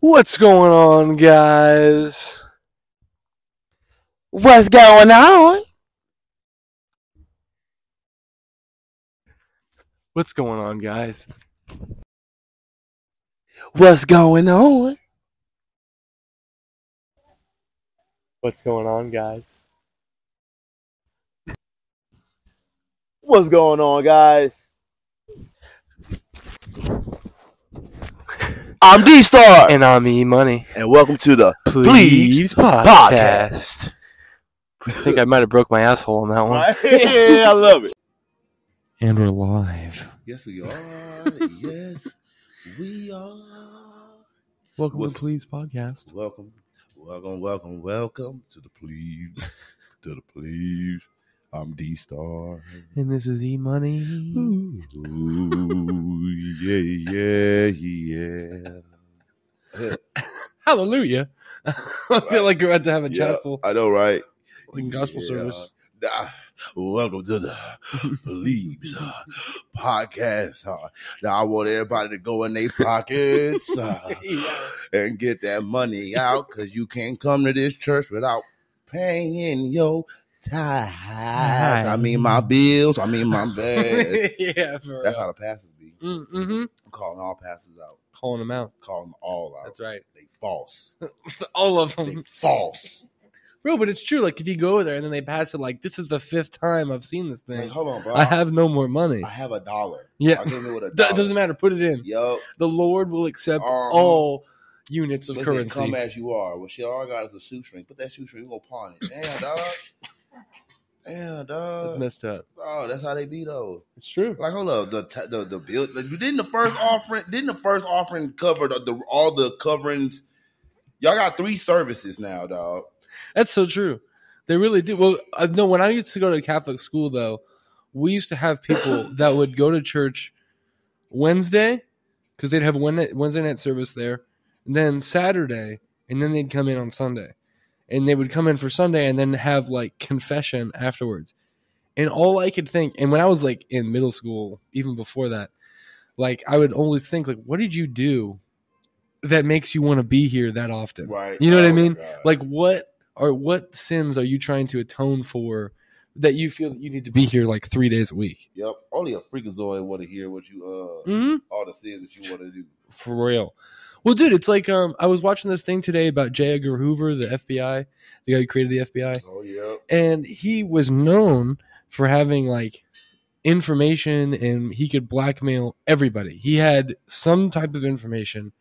What's going on, guys? What's going on? What's going on, guys? What's going on? What's going on, guys? What's going on, guys? I'm D-Star. And I'm E-Money. And welcome to the Plebs Podcast. I think I might have broke my asshole on that one. Right? Yeah, I love it. And we're live. Yes, we are. Yes, we are. Welcome to Plebs Podcast. Welcome to the Plebs. To the Plebs. I'm D-Star. And this is E-Money. Ooh, yeah. Hallelujah. I feel like you're about to have a chapel. I know, right? Like gospel service. Welcome to the Plebs Podcast. Now, I want everybody to go in their pockets and get that money out, because you can't come to this church without paying your tithes. I mean, my bills. I mean, my bed. Yeah, for That's how the pastors be. Mm-hmm. I'm calling all pastors out. Calling them out. Calling them all out. That's right. They false. All of them. They false. Bro, but it's true. Like, if you go there and then they pass it, like, this is the 5th time I've seen this thing. Like, hold on, bro. I have no more money. I have $1. Yeah. I'll give me with $1. It doesn't matter. Put it in. Yup. The Lord will accept all units of currency. Come as you are. Well, shit, all I got is a shoestring. Put that shoestring. We're going to pawn it. Damn, dog. It's messed up. Oh, that's how they be, though. It's true. Like, hold up. The bill. Didn't the first offering cover all the coverings? Y'all got 3 services now, dog. That's so true. They really do. Well, no, when I used to go to Catholic school, though, we used to have people that would go to church Wednesday, because they'd have Wednesday night service there, and then Saturday, and then they'd come in on Sunday. And they would come in for Sunday and then have, like, confession afterwards. And all I could think, and when I was, like, in middle school, even before that, like, I would always think, like, what did you do that makes you want to be here that often? Right. You know what I mean? God. Like, what sins are you trying to atone for that you feel that you need to be here, like, 3 days a week? Yep. Only a freakazoid want to hear what you, all the sins that you want to do. For real. Well, dude, it's like I was watching this thing today about J. Edgar Hoover, the FBI, the guy who created the FBI. Oh, yeah. And he was known for having, like, information, and he could blackmail everybody. He had some type of information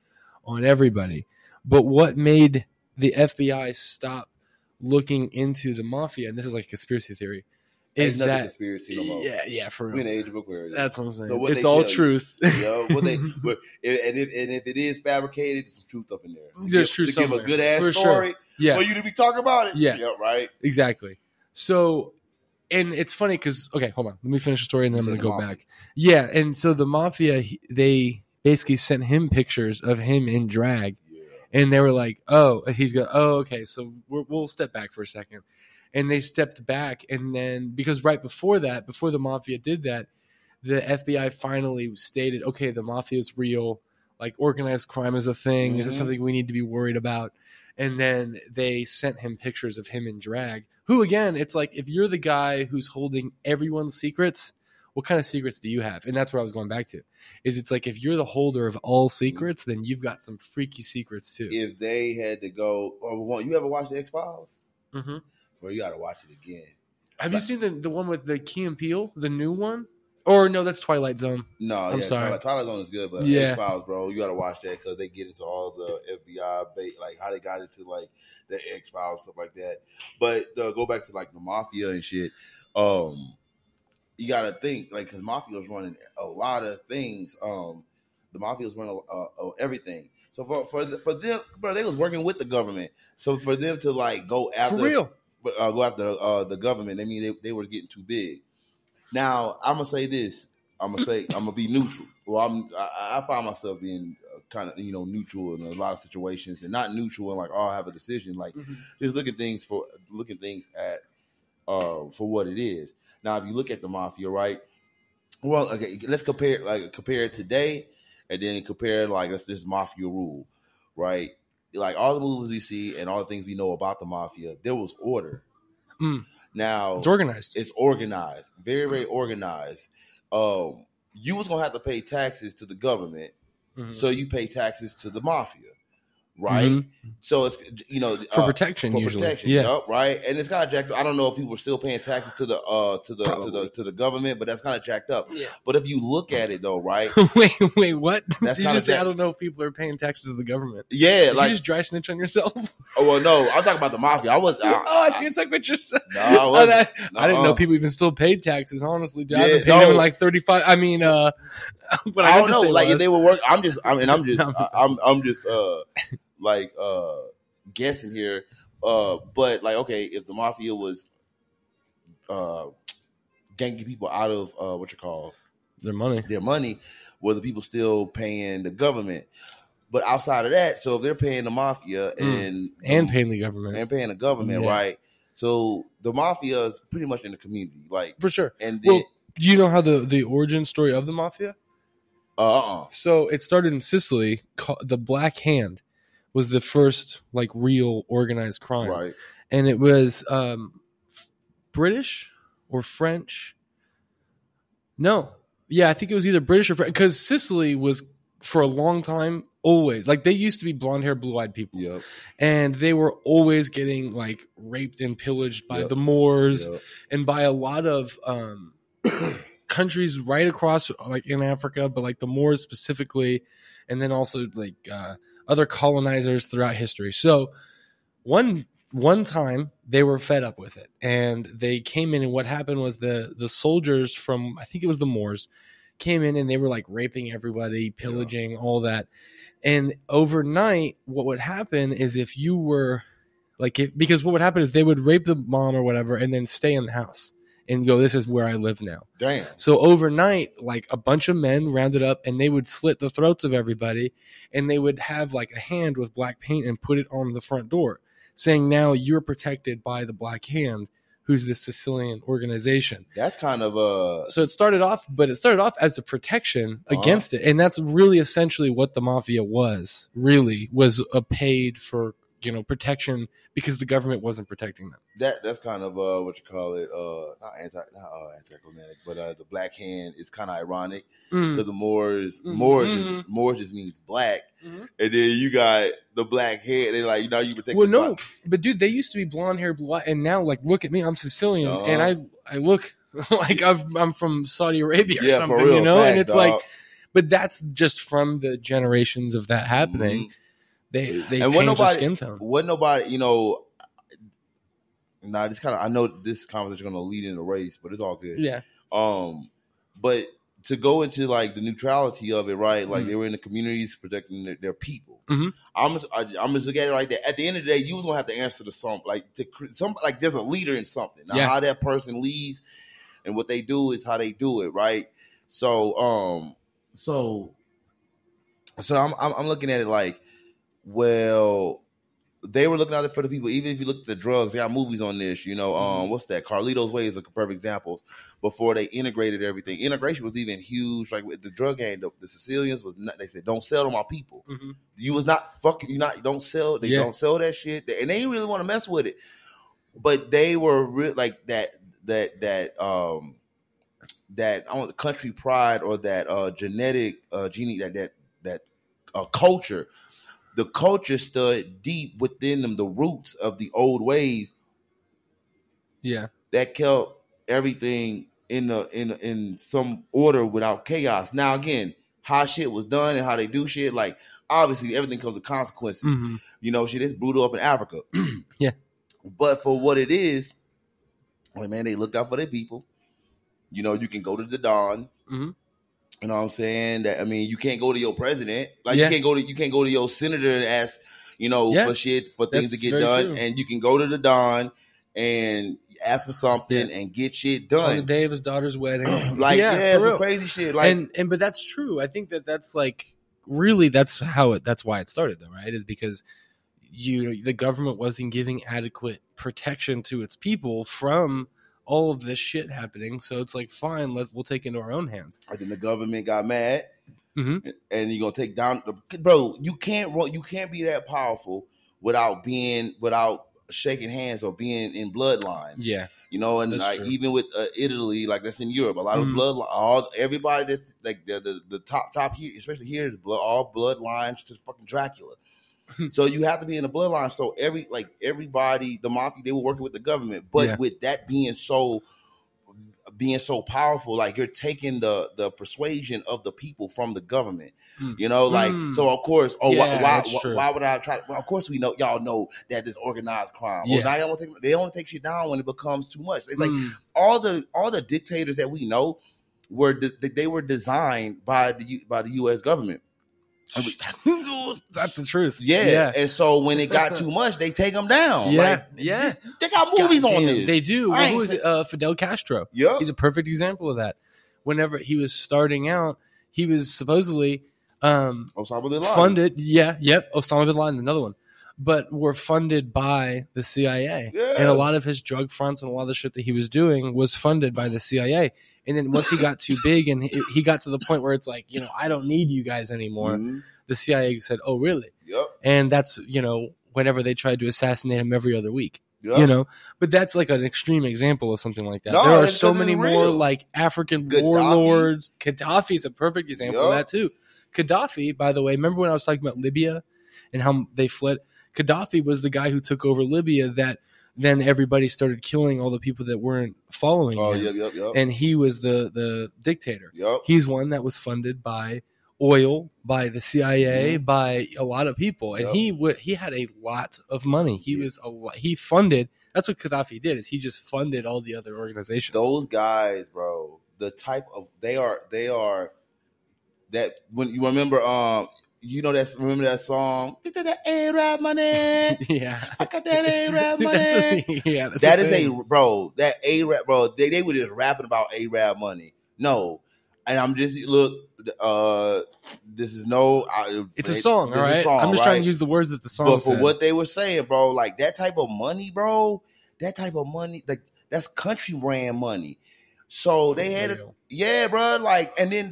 on everybody. But what made the FBI stop looking into the mafia, and this is like a conspiracy theory, is that conspiracy no more. Yeah, for real. We're in the age of Aquarius. That's what I'm saying. So it's all truth. If it is fabricated, there's some truth up in there. There's truth to give somewhere. a good ass For story. Sure. Yeah. For you to be talking about it. Yeah. Yep, right. Exactly. So, and it's funny because, okay, hold on. Let me finish the story and then I'm going to go mafia. back. Yeah. And so the mafia, they basically sent him pictures of him in drag. Yeah. And they were like, okay, so we'll step back for a second. And they stepped back. And then, because right before that, before the mafia did that, the FBI finally stated, okay, the mafia is real. Like, organized crime is a thing. This is something we need to be worried about. And then they sent him pictures of him in drag. Who, again, it's like, if you're the guy who's holding everyone's secrets, what kind of secrets do you have? And that's what I was going back to. It's like, if you're the holder of all secrets, then you've got some freaky secrets too. If they had to go, you ever watch the X-Files? Mm-hmm. Well, you got to watch it again. Have you seen the one with the Key and Peele, the new one? Or no, that's Twilight Zone. No, I'm sorry. Twilight Zone is good, but Yeah. X-Files, bro, you got to watch that because they get into all the FBI, like how they got into like the X-Files, stuff like that. But go back to like the mafia and shit. You got to think, like, because mafia was running a lot of things. The mafia was running everything. So for them, bro, they was working with the government. So for them to like go after, For real. The government, I mean, they were getting too big. Now, I'm going to say this. I'm going to be neutral. Well, I find myself being kind of, neutral in a lot of situations, and not neutral and like, I have a decision. Like, just looking things at for what it is. Now, if you look at the mafia, right? Well, okay, let's compare it today, and then compare like this mafia rule. right? Like all the movies we see and all the things we know about the mafia, there was order. Now It's organized. It's organized, very, very organized. You was gonna have to pay taxes to the government, so you pay taxes to the mafia, right? So it's for protection, usually. Yep, right. And it's kind of jacked up. I don't know if people were still paying taxes to the government, but that's kind of jacked up. Yeah. But if you look at it though, right? wait, what? That's Did you just say I don't know if people are paying taxes to the government? Yeah, Did you just dry snitch on yourself? Oh well, no, I'm talking about the mafia. I can't talk about yourself. No, I wasn't. I didn't know people even still paid taxes. Honestly, dude, Yeah, I've been paying them in like 35. I mean, but I don't know. Like was, if they were working, I'm just guessing here. But like, okay, if the mafia was ganking people out of their money, were the people still paying the government? But outside of that, so if they're paying the mafia and paying the government, right? So the mafia is pretty much in the community, like for sure. And then, do you know how the origin story of the mafia? So it started in Sicily. The Black Hand was the first like real organized crime, right? And it was British or French. No, yeah, I think it was either British or French because Sicily was for a long time always like they used to be blonde hair, blue eyed people, yep. And they were always getting like raped and pillaged by the Moors and by a lot of countries right across like in Africa, but like the Moors specifically, and then also like other colonizers throughout history. So one time they were fed up with it and they came in, and what happened was the soldiers from, I think it was the Moors, came in and they were like raping everybody, pillaging, all that. And overnight, what would happen is if you were because what would happen is they would rape the mom or whatever and then stay in the house and go, this is where I live now. Damn. So overnight, like a bunch of men rounded up and they would slit the throats of everybody, and they would have like a hand with black paint and put it on the front door saying, now you're protected by the Black Hand, who's this Sicilian organization. That's kind of So it started off as a protection against it. And that's really essentially what the mafia was a paid for, protection because the government wasn't protecting them. That's kind of what you call it, not anticlimactic, but the Black Hand is kind of ironic because the Moors just means black, and then you got the Black Hand. They like you protect. Well, no, but dude, they used to be blonde hair, blue eye, and now like look at me, I'm Sicilian, and I look like I'm from Saudi Arabia or something, for real, fact, and it's dog. like, but that's just from the generations of that happening. They changed their skin tone. What nobody, this kind of, I know this conversation is going to lead into race, but it's all good. Yeah. But to go into like the neutrality of it, right? Like they were in the communities protecting their people. I'm just look at it like that. At the end of the day, you was gonna have to answer to there's a leader in something. Now, how that person leads and what they do is how they do it, right? So I'm looking at it like, well, they were looking out there for the people. Even if you look at the drugs, they got movies on this. What's that? Carlito's Way is a perfect example. Before they integrated everything, integration was even huge. Like with the drug gang, the Sicilians was not. They said, "Don't sell to my people. You was not fucking. You not. Don't sell. They don't sell that shit." And they didn't really want to mess with it. But they were like that I want the country pride or that genetic that culture. The culture stood deep within them, the roots of the old ways. Yeah, that kept everything in some order without chaos. Now again, how shit was done and how they do shit, like obviously everything comes with consequences. Shit is brutal up in Africa. Yeah, but for what it is, man, they looked out for their people. You can go to the Don. You know what I'm saying? That you can't go to your president. Like you can't go to your senator and ask, for things to get done. True. And you can go to the Don and ask for something and get shit done. On the day of his daughter's wedding. Some crazy shit. Like but that's true. I think that's like really that's why it started though, right? Is because the government wasn't giving adequate protection to its people from all of this shit happening, so it's like fine, we'll take it into our own hands. And then the government got mad. Mm-hmm. and you're gonna take down bro. You can't be that powerful without shaking hands or being in bloodlines. Yeah, you know, and that's like true. even with Italy, like that's in Europe, a lot of everybody that's like the top here, especially here, is all bloodlines to fucking Dracula. So you have to be in the bloodline. So everybody, the mafia, they were working with the government, but with that being so powerful, like you're taking the persuasion of the people from the government. You know, like so. Of course, why would I try? Well, of course, we know y'all know that this organized crime. Yeah. Now they only take shit down when it becomes too much. It's like all the dictators that we know they were designed by the U.S. government. That's the truth. Yeah. And so when it got too much, they take them down. They got movies on this. They do. Well, who is it? Fidel Castro. Yeah, he's a perfect example of that. Whenever he was starting out, he was supposedly Osama bin Laden. Funded. Osama bin Laden, another one. But were funded by the CIA. Yeah. And a lot of his drug fronts and a lot of the shit that he was doing was funded by the CIA. And then once he got too big and he got to the point where it's like, I don't need you guys anymore. The CIA said, oh, really? Yep. And that's, whenever they tried to assassinate him every other week. Yep. But that's like an extreme example of something like that. There are so many more like African warlords. Gaddafi's a perfect example of that too. Gaddafi, by the way, remember when I was talking about Libya and how they fled? Gaddafi was the guy who took over Libya that then everybody started killing all the people that weren't following him. Yep. And he was the dictator. Yep. He's one that was funded by oil, by the CIA, by a lot of people. And he had a lot of money. He funded. That's what Gaddafi did, is he just funded all the other organizations. Those guys, bro, the type of they are that when you remember remember that song? That A-Rap money. Yeah. I got that A-Rap money. That A-Rap, bro. They were just rapping about A-Rap money. No. And I'm just, look, this is it's a song, all right? I'm just trying to use the words that the song said. But for what they were saying, bro, like that type of money, bro, like that's country brand money. So they had it, bro. Like, and then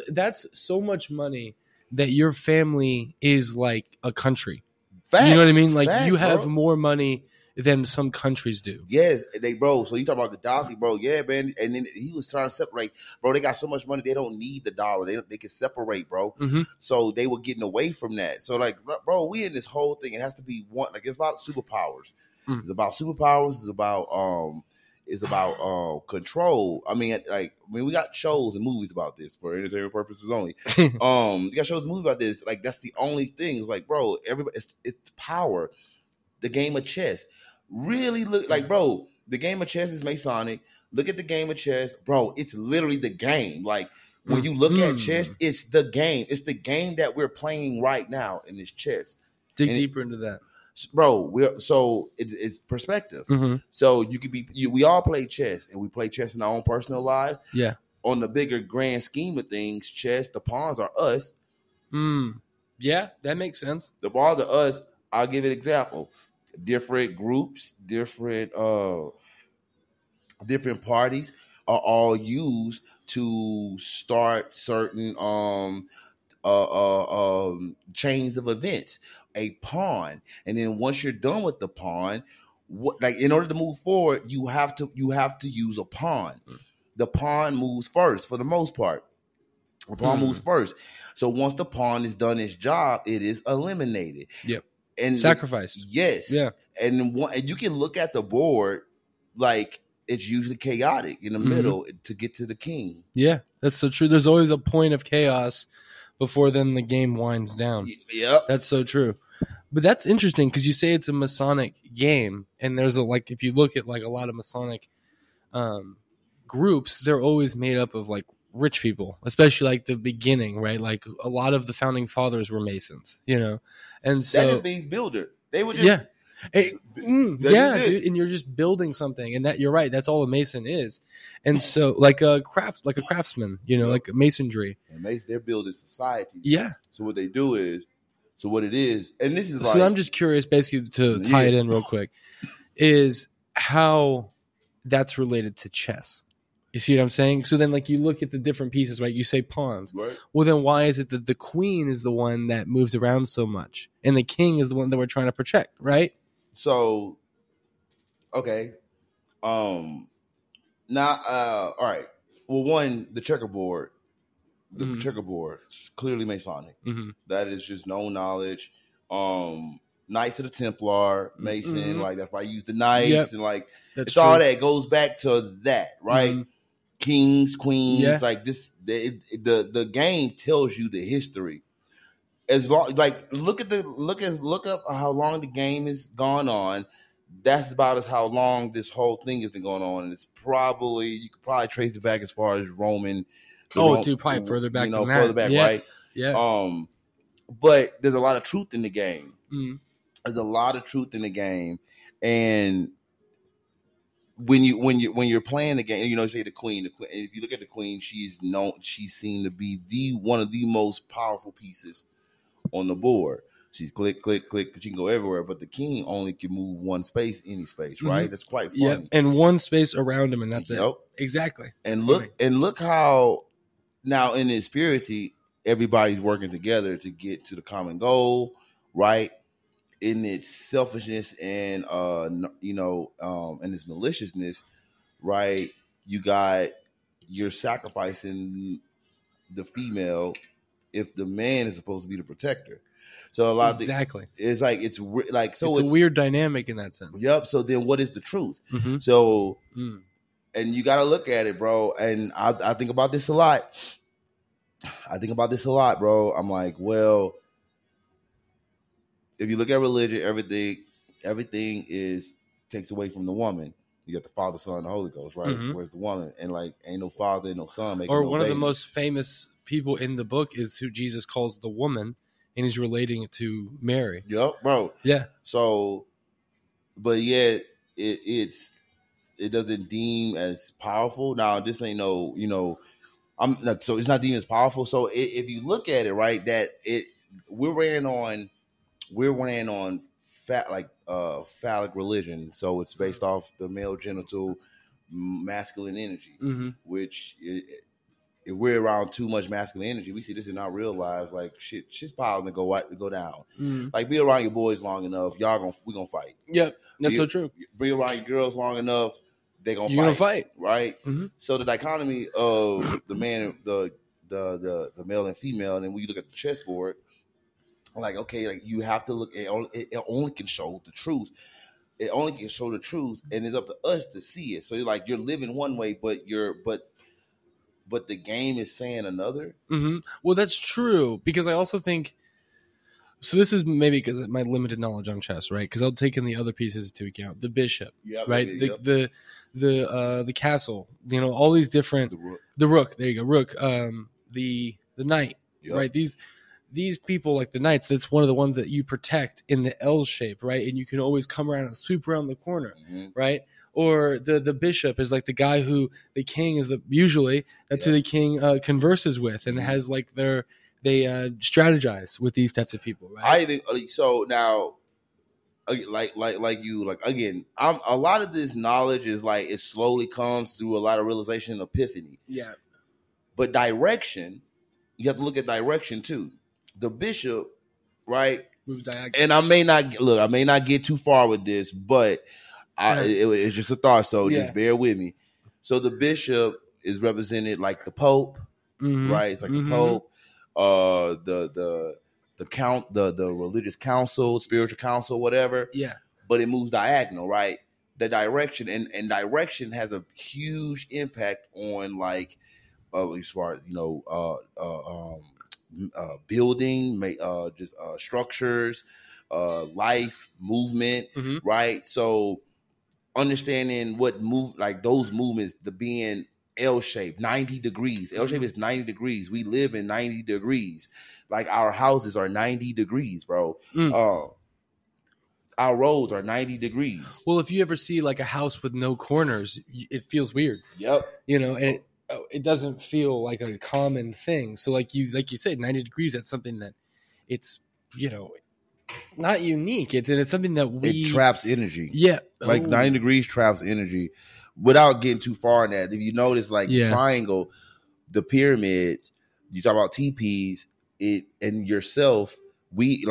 that's so much money that your family is like a country. Facts, you know what I mean? Like you have bro. More money than some countries do. Yes, bro. So you talk about Gaddafi, bro. Yeah, man. And then he was trying to separate, bro. They got so much money they don't need the dollar. They can separate, bro. Mm-hmm. So they were getting away from that. So like, bro, we in this whole thing. It has to be one. Like it's about superpowers. It's about superpowers. It's about control. I mean, we got shows and movies about this for entertainment purposes only. You got shows and movies about this. Like that's the only thing. It's like, bro, everybody, it's power. The game of chess. Really look like, bro, the game of chess is Masonic. Look at the game of chess, bro. It's literally the game. Like when you look at chess, it's the game. It's the game that we're playing right now in this chess. Dig deeper into that. Bro, it's perspective. Mm-hmm. So you could we all play chess, and we play chess in our own personal lives. Yeah. On the bigger grand scheme of things, chess, the pawns are us. Yeah, that makes sense. The pawns are us. I'll give an example. Different groups, different parties are all used to start certain chains of events. A pawn, and then once you're done with the pawn, in order to move forward, you have to use a pawn. The pawn moves first for the most part. The pawn moves first. So once the pawn is done its job, it is eliminated. Yep. And sacrificed. Yes. Yeah. And you can look at the board like it's usually chaotic in the middle to get to the king. Yeah, that's so true. There's always a point of chaos before then the game winds down. Yep. That's so true. But that's interesting because you say it's a Masonic game, and there's if you look at like a lot of Masonic groups, they're always made up of like rich people, especially like the beginning, right? Like a lot of the founding fathers were Masons, and so that just means builder. They would just dude, and you're just building something, and that you're right. That's all a Mason is, and so like a craftsman, like masonry. And they're building societies. Yeah. So what they do is. So what it is, and this is so I'm just curious, basically, to tie it in real quick, is how that's related to chess. You see what I'm saying? So then, like, you look at the different pieces, right? You say pawns. Right. Well, then why is it that the queen is the one that moves around so much, and the king is the one that we're trying to protect, right? So, okay. Now, all right. Well, one, the checkerboard. The checkerboard is clearly Masonic. That is just known knowledge. Knights of the Templar, Mason, like that's why I use the knights and like it's all that. It goes back to that, right? Kings, queens, like this. The game tells you the history. As long like look up how long the game has gone on. That's about as how long this whole thing has been going on, and it's probably you could probably trace it back as far as Roman. Dude, probably further back than that. Further back, right? Yeah. But there's a lot of truth in the game. There's a lot of truth in the game, and when you're playing the game, you say the queen. If you look at the queen, she's seen to be one of the most powerful pieces on the board. She's click, click, click. She can go everywhere, but the king only can move one space, any space, right? That's quite funny. Yeah, and one space around him, and that's it. Exactly. And look how now in this spirituality, everybody's working together to get to the common goal, right? In its selfishness and and its maliciousness, right? You're sacrificing the female if the man is supposed to be the protector. So a lot of it's like it's a weird dynamic in that sense. Yep. So then, what is the truth? So, and you got to look at it, bro. And I think about this a lot. Bro. I'm like, well, if you look at religion, everything takes away from the woman. You got the Father, Son, and the Holy Ghost, right? Where's the woman? And like, ain't no father, and no son making no one babies. Of the most famous people in the book is who Jesus calls the woman, and he's relating it to Mary. Yep, bro. Yeah. So, but yet it doesn't deem as powerful. Now, this ain't so it's not deemed as powerful. So if you look at it, right, we're ran on phallic religion. So it's based off the male genital masculine energy, which if we're around too much masculine energy, we see this in our real lives. Like shit's piling to go down. Like be around your boys long enough, we gonna fight. Yep, that's so true. Be around your girls long enough, you're gonna fight, right? So the dichotomy of the man, the male and female, and then when you look at the chessboard, like okay, like you have to look. It only can show the truth. It only can show the truth, and it's up to us to see it. So you're living one way, but the game is saying another. Well, that's true, because I also think, so this is maybe because of my limited knowledge on chess, right? Because I'll take in the other pieces into account. The bishop, right? The castle, all these different, the rook, there you go, rook, the knight, right? These people, like the knights, that's one of the ones that you protect in the L shape, right? And you can always come around and sweep around the corner, right? Or the bishop is like the guy who the king is usually that's who the king converses with, and has like they strategize with these types of people, right? I think so. Now, like again, a lot of this knowledge is like it slowly comes through a lot of realization and epiphany. Yeah, but direction, you have to look at direction too. The bishop, right? Moves diagonal. And I may not get too far with this, but it's just a thought, so just bear with me. So the bishop is represented like the Pope, right? It's like the Pope, the religious council, spiritual council, whatever. Yeah. But it moves diagonal, right? The direction and direction has a huge impact on like as far as building, structures, life, movement, right? So understanding what move, like those movements, the being L-shaped, 90 degrees. L-shape is 90 degrees. We live in 90 degrees. Like our houses are 90 degrees, bro. Our roads are 90 degrees. Well, if you ever see like a house with no corners, it feels weird. Yep. And it doesn't feel like a common thing. So like you said, 90 degrees, that's something that it's, not unique. It's something that it traps energy. Yeah. Like 90 degrees traps energy. Without getting too far in that, if you notice, like the triangle, the pyramids, you talk about TPs, it and yourself, we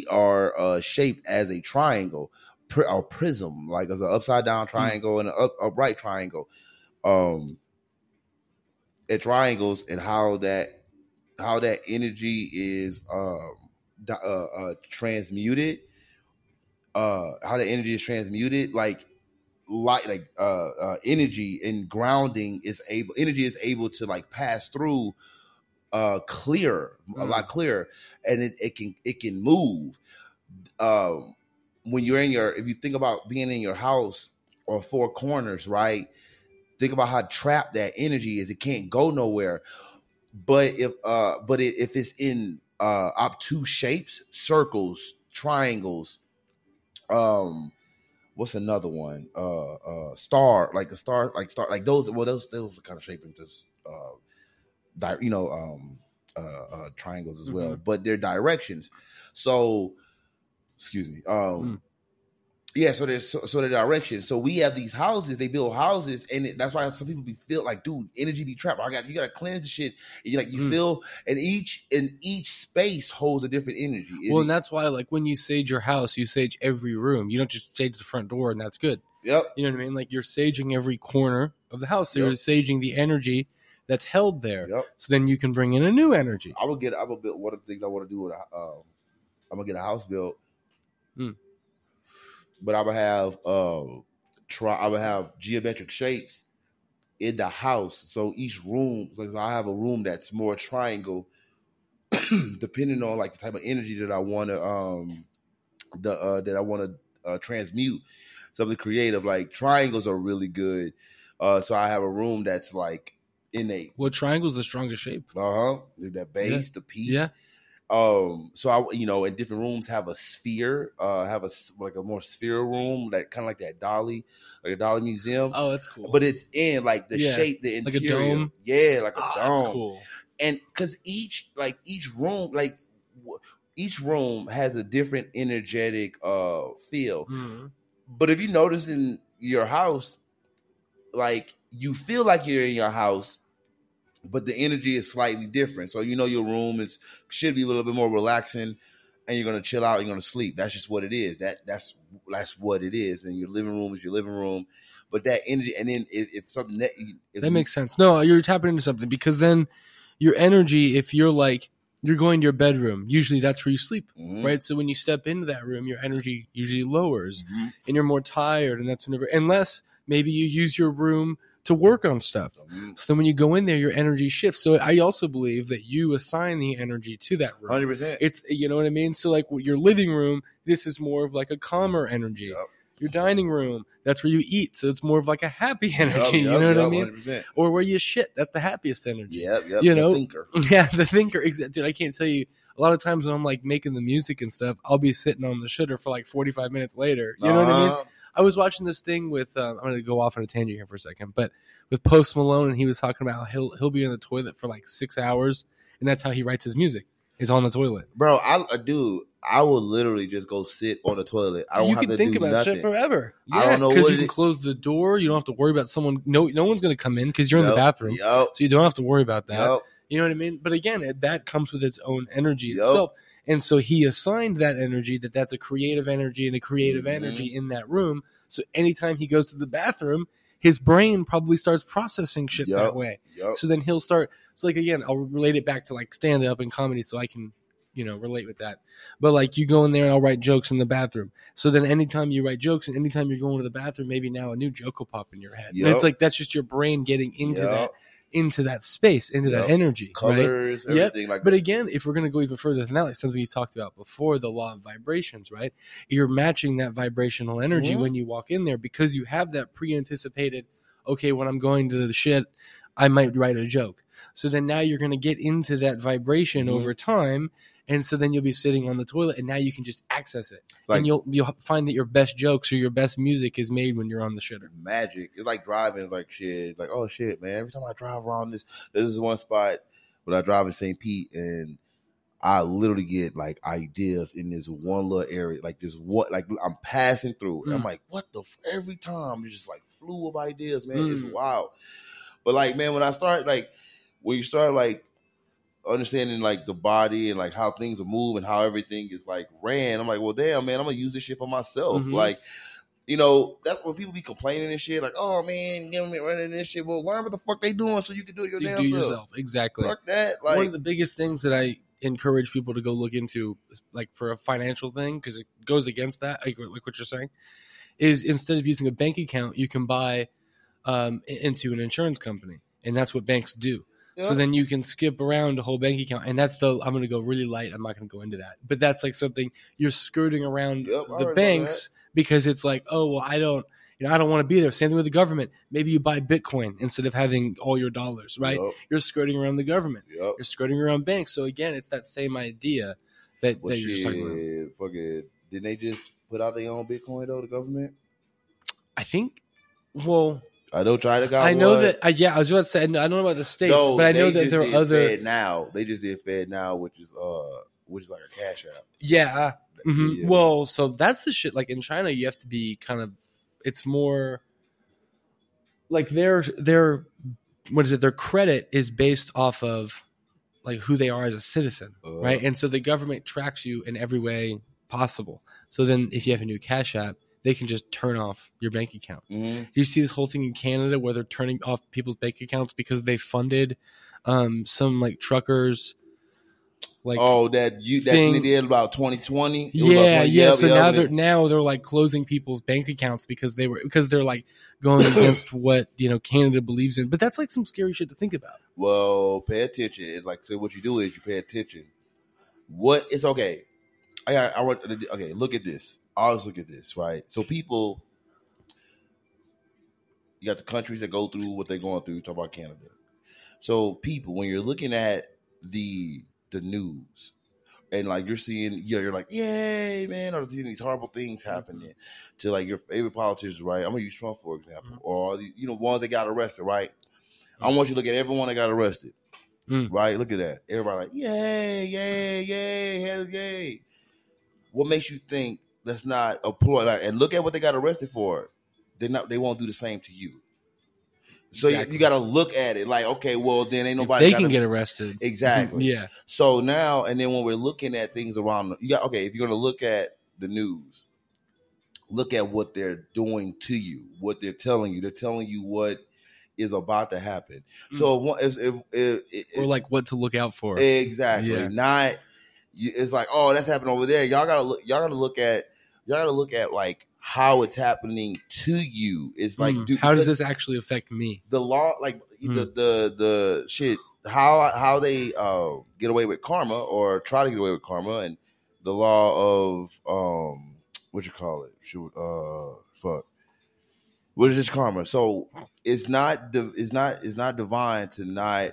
are shaped as a triangle, a prism, like as an upside down triangle and an upright triangle. At triangles and how that energy is transmuted. How the energy is transmuted, like energy and grounding energy is able to like pass through clear, a lot clearer, and it can move. When you're if you think about being in your house or four corners, right? Think about how trapped that energy is. It can't go nowhere. But if it's in obtuse shapes, circles, triangles, what's another one? Star, like a star, like those. Well, those are kind of shaping just triangles as well, but they're directions. So, excuse me. Yeah, so there's the direction. So we have these houses. They build houses, and that's why some people feel like, dude, energy be trapped. You gotta cleanse the shit. You feel, and each space holds a different energy. Well, and that's why, like, when you sage your house, you sage every room. You don't just sage the front door, and that's good. Yep. You know what I mean? Like, you're saging every corner of the house. So you're saging the energy that's held there. Yep. So then you can bring in a new energy. I will build one of the things I want to do with I'm gonna get a house built. But I would have geometric shapes in the house. So each room, like I have a room that's more triangle, depending on like the type of energy that I want to transmute. Something creative, like triangles are really good. So I have a room that's like innate. Well, triangle's the strongest shape. That base, the peak. Yeah. So I, in different rooms have a sphere, have a more sphere room, that kind of like that Dolly, like a Dolly museum. Oh, that's cool. But it's in like the shape, the interior, like a dome. Yeah, like a dome. That's cool. And because each room has a different energetic feel. But if you notice in your house, like you feel like you're in your house, but the energy is slightly different. So your room should be a little bit more relaxing, and you're gonna chill out. You're gonna sleep. That's just what it is. That's what it is. And your living room is your living room. But that energy, and then if something that makes sense. No, you're tapping into something, because then your energy, if you're going to your bedroom, usually that's where you sleep, right? So when you step into that room, your energy usually lowers, and you're more tired, and that's whenever, unless maybe you use your room to work on stuff. So when you go in there, your energy shifts. So I also believe that you assign the energy to that room. 100%. It's, you know what I mean? So like your living room, this is more of like a calmer energy. Yep. Your dining room, that's where you eat. So it's more of like a happy energy. You know what I mean? 100%. Or where you shit, that's the happiest energy. Yep. The thinker. Yeah, the thinker. Dude, I can't tell you. A lot of times when I'm like making the music and stuff, I'll be sitting on the shitter for like 45 minutes later. You know what I mean? I was watching this thing with I'm going to go off on a tangent here for a second, but with Post Malone, and he was talking about how he'll be in the toilet for like 6 hours, and that's how he writes his music. Is on the toilet. Bro, I will literally just go sit on the toilet. I don't you have can to think do about nothing. shit forever. Yeah, I don't know because what you can close the door. You don't have to worry about someone. No one's going to come in because you're in the bathroom, so you don't have to worry about that. You know what I mean? But again, that comes with its own energy itself. And so he assigned that energy, that's a creative energy and a creative energy in that room. So anytime he goes to the bathroom, his brain probably starts processing shit that way. So then he'll start. So like, again, I'll relate it back to like stand up and comedy so I can, relate with that. But like you go in there and I'll write jokes in the bathroom. So then anytime you write jokes and anytime you're going to the bathroom, maybe now a new joke will pop in your head. And it's like, that's just your brain getting into that space, into that energy. Colors, right? everything like that. But again, if we're going to go even further than that, like something you talked about before, the law of vibrations, right? You're matching that vibrational energy when you walk in there because you have that pre-anticipated, okay, when I'm going to the shit, I might write a joke. So then now you're going to get into that vibration over time. And so then you'll be sitting on the toilet and now you can just access it. Like, and you'll find that your best jokes or your best music is made when you're on the shitter. Magic. It's like driving, like shit. Like, oh shit, man. Every time I drive around this is one spot when I drive in St. Pete and I literally get like ideas in this one little area, like this what, like I'm passing through. And I'm like, what the? Every time it's just like flew of ideas, man. It's wild. But like, man, when you start like understanding like the body and like how things are moving, and how everything is like ran, I'm like, well, damn, man, I'm gonna use this shit for myself. Like, you know, that's when people be complaining and shit, like, oh man, give me running this shit. Well, learn what the fuck they doing so you can do it your damn self. Yourself. Exactly. Fuck that. Like, one of the biggest things that I encourage people to go look into, like for a financial thing, because it goes against that, like what you're saying, is instead of using a bank account, you can buy into an insurance company, and that's what banks do. Yep. So then you can skip around a whole bank account, and that's I'm going to go really light. I'm not going to go into that, but that's like something you're skirting around the banks, because it's like, oh well, I don't want to be there. Same thing with the government. Maybe you buy Bitcoin instead of having all your dollars, right? Yep. You're skirting around the government. Yep. You're skirting around banks. So again, it's that same idea that you're just talking about. Fucking, didn't they just put out their own Bitcoin though? The government, I think. Well, I know China got. I know that. I was about to say. I don't know about the states, but I know that there are other. Fed now, they just did Fed Now, which is like a cash app. Yeah. Yeah. Well, so that's the shit. Like in China, you have to be kind of. It's more like their what is it? Their credit is based off of like who they are as a citizen, right? And so the government tracks you in every way possible. So then, if you have a new cash app, they can just turn off your bank account. Do you see this whole thing in Canada where they're turning off people's bank accounts because they funded some like truckers? Like that thing they did about 2020. Yeah. So now they're like closing people's bank accounts because they're like going against what Canada believes in. But that's like some scary shit to think about. Well, pay attention. It's like, so what you do is you pay attention. What it's okay. Look at this. Always look at this, right? So people, you got the countries that go through what they're going through. Talk about Canada. So people, when you're looking at the news and like you're seeing, you're like, yay, man, or seeing these horrible things happening to like your favorite politicians, right? I'm gonna use Trump for example, or the ones that got arrested, right? I want you to look at everyone that got arrested, right? Look at that. Everybody like, yay, yay, yay, hell yay. What makes you think that's not applaud? Like, and look at what they got arrested for. They won't do the same to you. So you got to look at it like, okay, well, then ain't nobody. They can get arrested. Exactly. Yeah. So now, and then when we're looking at things around, if you're going to look at the news, look at what they're doing to you, what they're telling you. They're telling you what is about to happen. So or like what to look out for. Exactly. Yeah. Not. It's like, oh, that's happening over there. Y'all gotta look at like how it's happening to you. It's like, dude, how does this actually affect me? The law, like the shit, how they get away with karma or try to get away with karma, and the law of what you call it? What is this karma? So it's not divine to not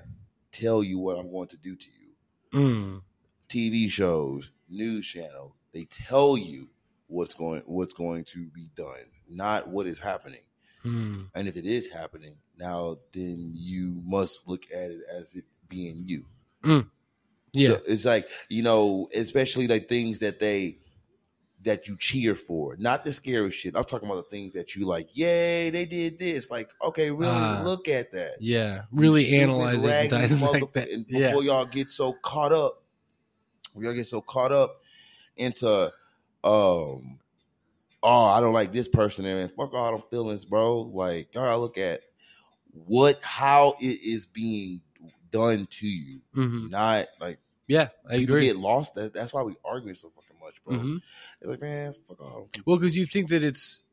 tell you what I'm going to do to you. TV shows, news channel, they tell you what's going to be done, not what is happening. And if it is happening, now then you must look at it as it being you. Yeah. So it's like, especially like things that you cheer for, not the scary shit. I'm talking about the things that you like, yay, they did this. Like, okay, really look at that. Yeah. Really analyze it and dissect that. And before y'all get so caught up. We all get so caught up into, I don't like this person, and fuck all them feelings, bro. Like, y'all gotta look at how it is being done to you, not like. Yeah, I agree. Get lost. That's why we argue so fucking much, bro. It's like, man, fuck all. Well, because you think that it's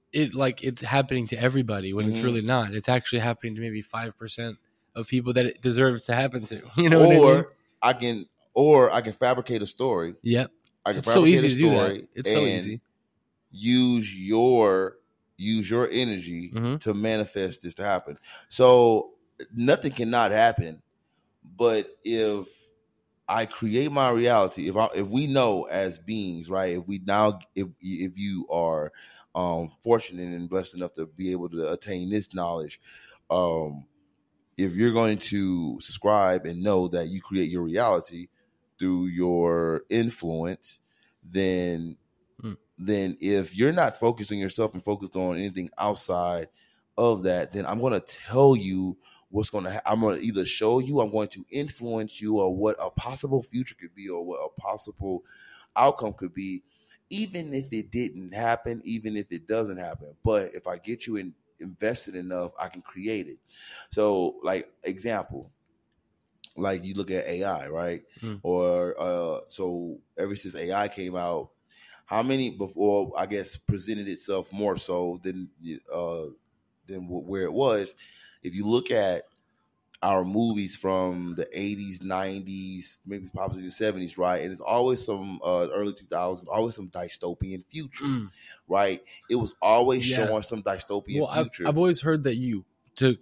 happening to everybody when it's really not. It's actually happening to maybe 5% of people that it deserves to happen to. You know what I mean? Or I can fabricate a story. Yep. It's so easy to do that. It's so easy. Use your energy to manifest this to happen. So nothing cannot happen. But if I create my reality, if we know as beings, right? If you are fortunate and blessed enough to be able to attain this knowledge, if you're going to subscribe and know that you create your reality, through your influence, then if you're not focused on yourself and focused on anything outside of that, then I'm going to tell you what's going to I'm going to either show you, I'm going to influence you, or what a possible future could be, or what a possible outcome could be, even if it didn't happen, even if it doesn't happen. But if I get you invested enough, I can create it. So, like, example, like you look at AI, right? Or so ever since AI came out, how many before, I guess, presented itself more so than where it was. If you look at our movies from the 80s, 90s, maybe possibly the 70s, right? And it's always some early 2000s, always some dystopian future, right? It was always showing some dystopian future. I've always heard that to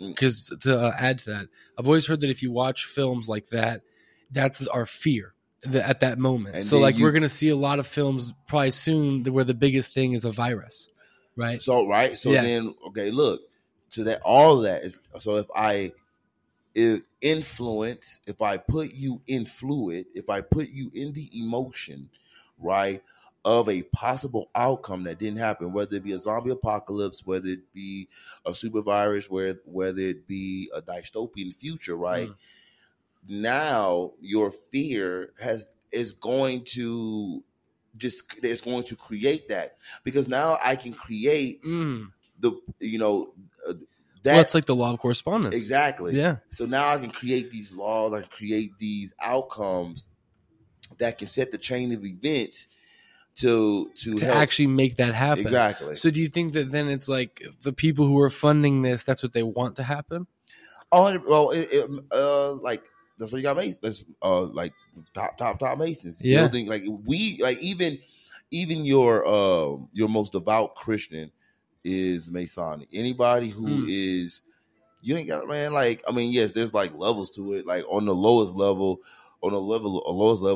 add to that, I've always heard that if you watch films like that, that's our fear at that moment. And so like we're going to see a lot of films probably soon where the biggest thing is a virus, right? So, right. So then, okay, look, to that, all of that is, so if I influence, if I put you in fluid, if I put you in the emotion, right, of a possible outcome that didn't happen, whether it be a zombie apocalypse, whether it be a super virus, whether it be a dystopian future, right? Now your fear is going to create that, because now I can create that. Well, it's like the law of correspondence. Exactly. Yeah. So now I can create these laws, I can create these outcomes that can set the chain of events to help actually make that happen. Exactly. So do you think that then it's like the people who are funding this, that's what they want to happen? Oh, well, like that's what you got Masons. That's like top Masons building. Like even your most devout Christian is Masonic. Anybody who is, you ain't got, man. Like, I mean, yes, there's like levels to it. Like on the lowest level,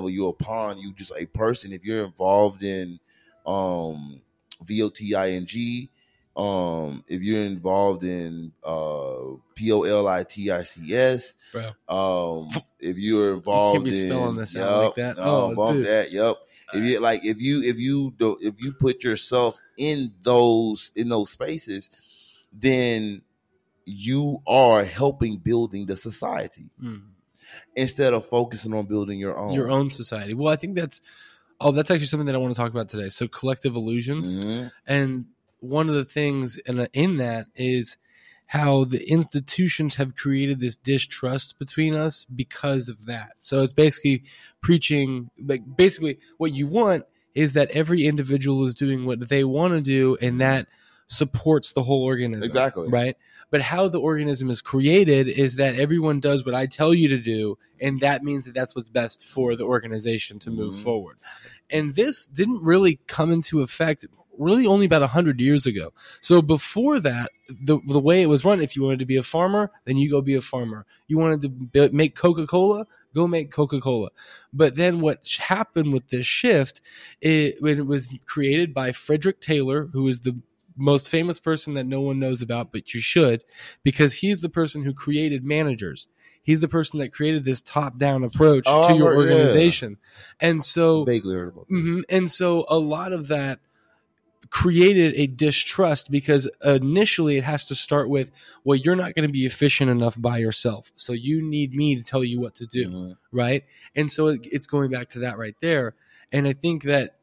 you're a pawn. You just a person. If you're involved in VOTING, if you're involved in POLITICS, if you're involved you can't be spelling this out like that. That. Yep. If you put yourself in those spaces, then you are helping building the society instead of focusing on building your own society. Well, I think that's actually something that I want to talk about today. So collective illusions, and one of the things in that is how the institutions have created this distrust between us because of that. So it's basically preaching, like basically what you want is that every individual is doing what they want to do, and that supports the whole organism. Exactly. Right? But how the organism is created is that everyone does what I tell you to do, and that means that that's what's best for the organization to move forward. And this didn't really come into effect really only about 100 years ago. So before that, the way it was run, if you wanted to be a farmer, then you go be a farmer. You wanted to make Coca-Cola, go make Coca-Cola. But then what happened with this shift, when it was created by Frederick Taylor, who is the most famous person that no one knows about, but you should, because he's the person who created managers. He's the person that created this top-down approach to your organization. And so, vaguely heard about and so a lot of that created a distrust, because initially it has to start with, well, you're not going to be efficient enough by yourself, so you need me to tell you what to do, right? And so it's going back to that right there. And I think that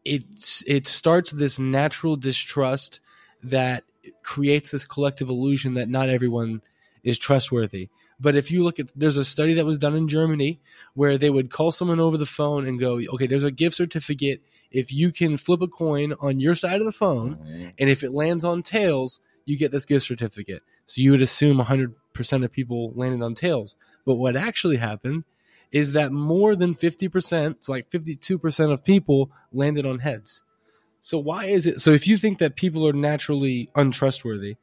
it starts this natural distrust that creates this collective illusion that not everyone is trustworthy. But if you look at, there's a study that was done in Germany where they would call someone over the phone and go, okay, there's a gift certificate. If you can flip a coin on your side of the phone, and if it lands on tails, you get this gift certificate. So you would assume 100% of people landed on tails. But what actually happened is that more than 50%, it's like 52% of people landed on heads. So why is it? So if you think that people are naturally untrustworthy,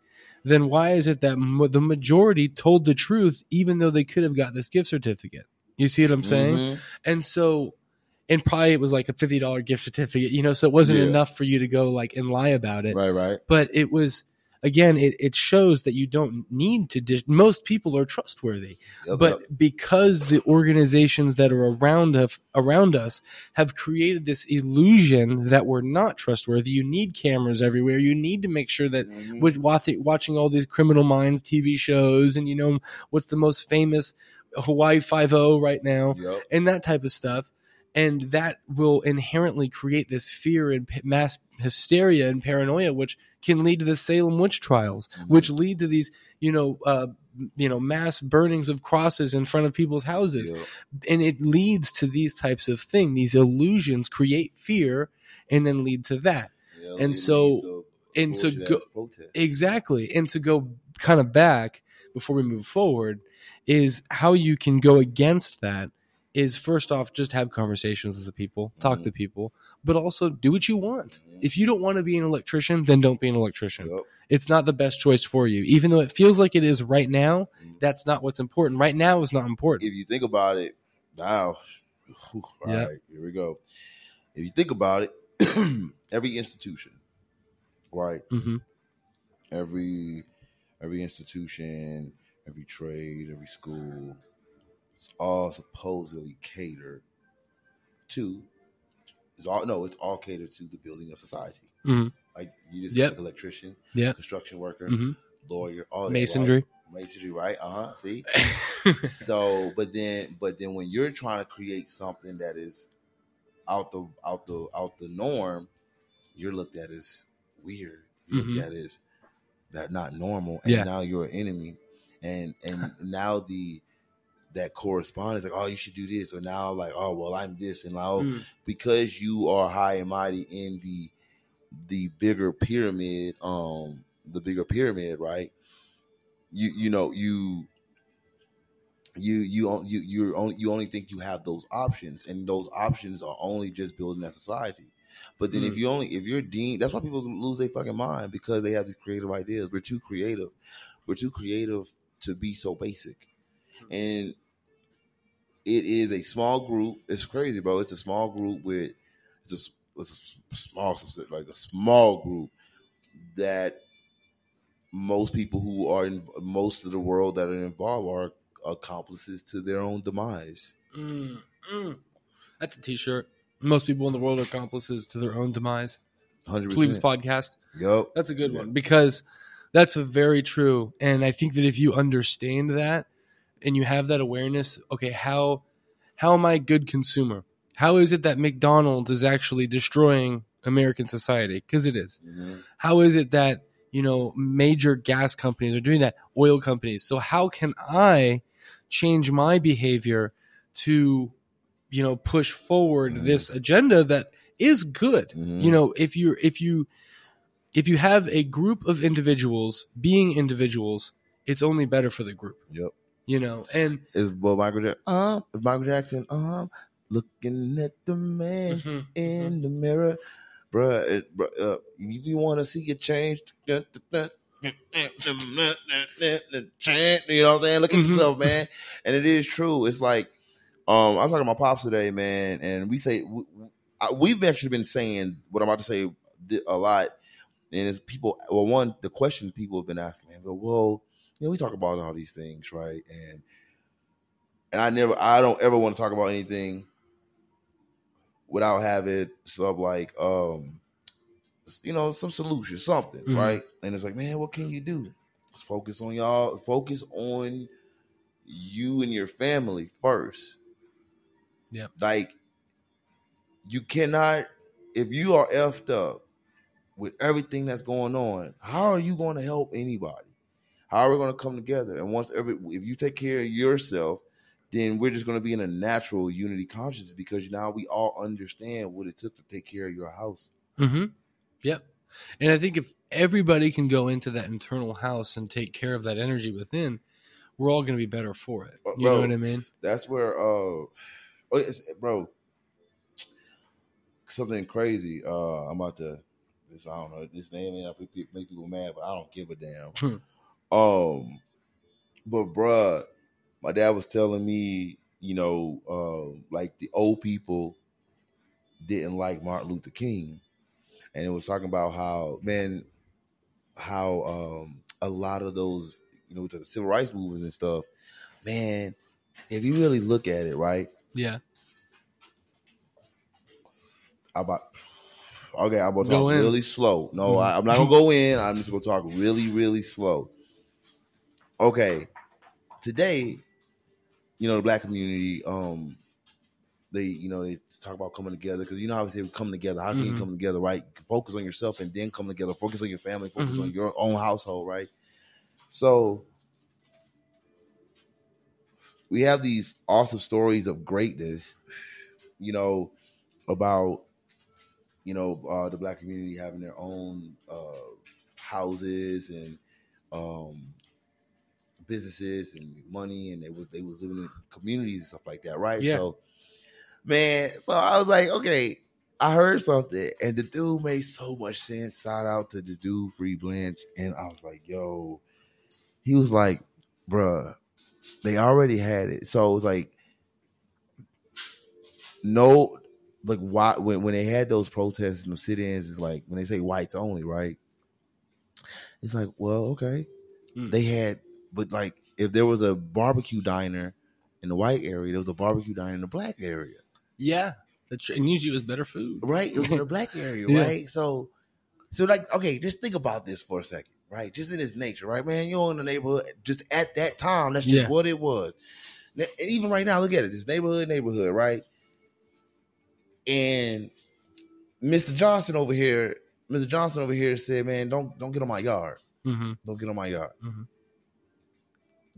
then why is it that the majority told the truth even though they could have got this gift certificate? You see what I'm saying? And so, and probably it was like a $50 gift certificate, so it wasn't enough for you to go like and lie about it. Right. But it was again, it shows that you don't need to. Most people are trustworthy, but because the organizations that are around us have created this illusion that we're not trustworthy. You need cameras everywhere. You need to make sure that with watching all these Criminal Minds TV shows, and what's the most famous Hawaii 5-0 right now, and that type of stuff. And that will inherently create this fear and mass hysteria and paranoia, which can lead to the Salem witch trials, which lead to these, mass burnings of crosses in front of people's houses. And it leads to these types of things. These illusions create fear and then lead to that. And so exactly. And to go kind of back before we move forward is how you can go against that. Is first off, just have conversations with the people, talk to people, but also do what you want. If you don't want to be an electrician, then don't be an electrician. It's not the best choice for you. Even though it feels like it is right now, that's not what's important. Right now is not important. If you think about it, now, all right, here we go. If you think about it, every institution, right? Every institution, every trade, every school, it's all supposedly catered to. It's all catered to the building of society. Like you just like electrician, construction worker, lawyer, all that. Masonry, right? See. So, but then when you're trying to create something that is out the norm, you're looked at as weird. You're looked at as that not normal, and now you're an enemy, and now that correspondence, like, oh, you should do this, or now like, oh, well, I'm this, and now because you are high and mighty in the bigger pyramid, right? You only think you have those options, and those options are only just building that society. But then if you're deemed, that's why people lose their fucking mind, because they have these creative ideas. We're too creative to be so basic. And it is a small group. It's crazy, bro. It's a small group it's a small group that most people who are in most of the world that are involved are accomplices to their own demise. That's a t-shirt. Most people in the world are accomplices to their own demise. 100%. Plebs Podcast. Yep. That's a good one, because that's very true. And I think that if you understand that and you have that awareness, okay, how am I a good consumer? How is it that McDonald's is actually destroying American society? Because it is. How is it that, major gas companies are doing that? Oil companies. So how can I change my behavior to, push forward this agenda that is good? If you have a group of individuals being individuals, it's only better for the group. Yep. And is Michael Jackson, looking at the man in the mirror, bruh. If you want to see a change, you know what I'm saying? Look at yourself, man. And it is true. It's like, I was talking to my pops today, man, and we've actually been saying what I'm about to say a lot, and it's people. Well, the question people have been asking, man, but well, we talk about all these things, right? And I don't ever want to talk about anything without having some like, some solution, something, right? And it's like, man, what can you do? Just focus on y'all. Focus on you and your family first. Yeah. Like, you cannot, if you are effed up with everything that's going on, how are you going to help anybody? How are we going to come together? And if you take care of yourself, then we're just going to be in a natural unity consciousness, because now we all understand what it took to take care of your house. Yep. And I think if everybody can go into that internal house and take care of that energy within, we're all going to be better for it. You know what I mean? That's where, bro, something crazy. I'm about to, I don't know, this may not make people mad, but I don't give a damn. But bruh, my dad was telling me, like the old people didn't like Martin Luther King, and it was talking about how, man, how a lot of those, to the civil rights movements and stuff, man, if you really look at it, right? Yeah. About Okay, I'm gonna talk Go in. really slow. No, I'm not gonna go in. I'm just gonna talk really, really slow. Okay, today, the black community, they talk about coming together because how we say we come together. How can you come together, right? Focus on yourself and then come together. Focus on your family. Focus on your own household, right? So we have these awesome stories of greatness, about the black community having their own houses and businesses and money, and they was living in communities and stuff like that, right? Yeah. So, man, so I was like, okay, I heard something, and the dude made so much sense. Shout out to the dude, Free Blanche, and I was like, yo, he was like, bruh, they already had it, so it was like, no, like why when they had those protests and the sit-ins, it's like when they say whites only, right? It's like, well, okay, they had, but like if there was a barbecue diner in the white area, there was a barbecue diner in the black area. Yeah, and usually it was better food, right? It was in the black area, Yeah. right? So like, okay, just think about this for a second, right? Just in its nature, right, man? You're in the neighborhood, just at that time, that's just what it was. And even right now, look at it, this neighborhood, right? And Mr. Johnson over here said, man, don't get on my yard. Don't get on my yard.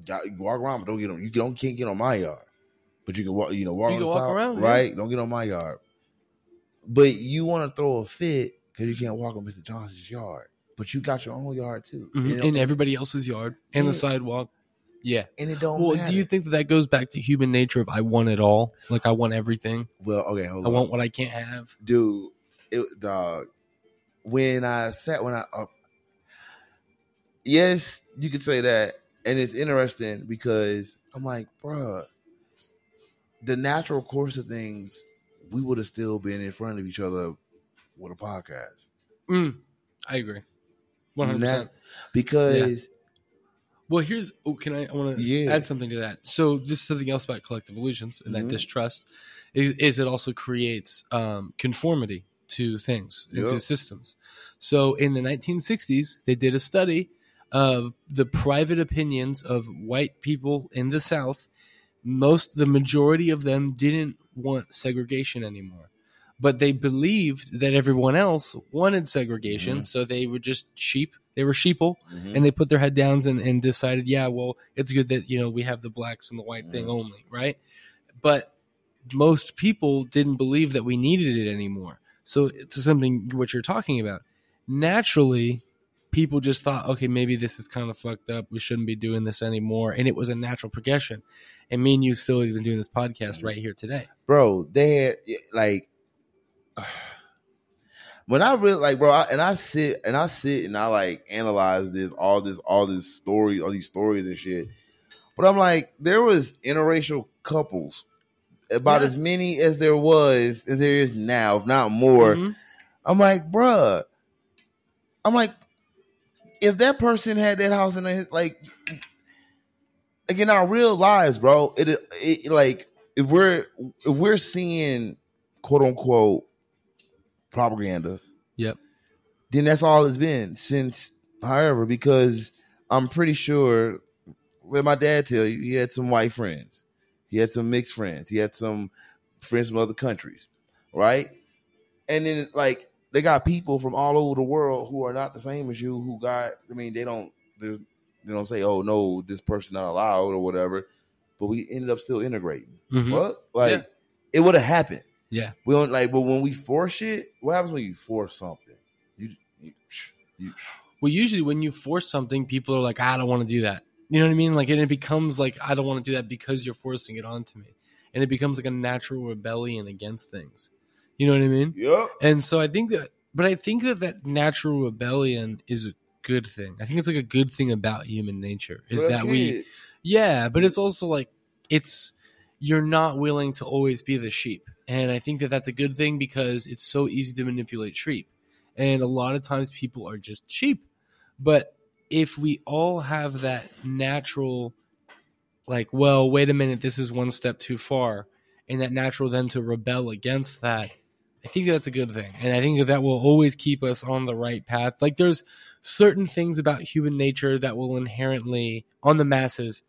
You walk around, but don't get on. Can't get on my yard, but you can walk. Walk around, right? Yeah. Don't get on my yard. But you want to throw a fit because you can't walk on Mr. Johnson's yard, but you got your own yard too, in everybody else's yard and the sidewalk. Yeah, and it don't. Well, matter. do you think that goes back to human nature of I want it all? Like I want everything. Well, okay, hold on. I want what I can't have, dude. Dog. Yes, you could say that, and it's interesting because I'm like, bruh, the natural course of things, we would have still been in front of each other with a podcast. I agree, 100%. Because, well, here's I want to add something to that. So, just something else about collective illusions and that distrust is it also creates conformity to things, into systems. So, in the 1960s, they did a study of the private opinions of white people in the South. The majority of them didn't want segregation anymore, but they believed that everyone else wanted segregation. So they were just sheep. They were sheeple, and they put their head down and decided, yeah, well, it's good that, we have the blacks and the white thing only, right? But most people didn't believe that we needed it anymore. So it's something what you're talking about. Naturally, people just thought, okay, maybe this is kind of fucked up. We shouldn't be doing this anymore. And it was a natural progression. And me and you still have been doing this podcast right here today. Bro, they had, like, when I really, like, bro, I sit and I like analyze all these stories and shit. But I'm like, there was interracial couples about as many as there is now, if not more. I'm like, bruh. If that person had that house in his, like in our real lives, bro, it like if we're seeing quote unquote propaganda, then that's all it's been since. However, because I'm pretty sure, let my dad tell you, he had some white friends, he had some mixed friends, he had some friends from other countries, right? And then like they got people from all over the world who are not the same as you, who got, I mean, they don't say, oh no, this person not allowed or whatever, but we ended up still integrating. Fuck, like it would have happened. Yeah, we don't like, but when we force shit, what happens when you force something? Well, usually when you force something, people are like, I don't want to do that. You know what I mean? Like, and it becomes like, I don't want to do that because you're forcing it onto me, and it becomes like a natural rebellion against things. You know what I mean? Yeah. And so I think that natural rebellion is a good thing. I think it's like a good thing about human nature is that but it's also like you're not willing to always be the sheep. And I think that that's a good thing because it's so easy to manipulate sheep. And a lot of times people are just sheep. But if we all have that natural, like, well, wait a minute, this is one step too far, and that natural then to rebel against that, I think that's a good thing. And I think that will always keep us on the right path. Like, there's certain things about human nature that will inherently, on the masses,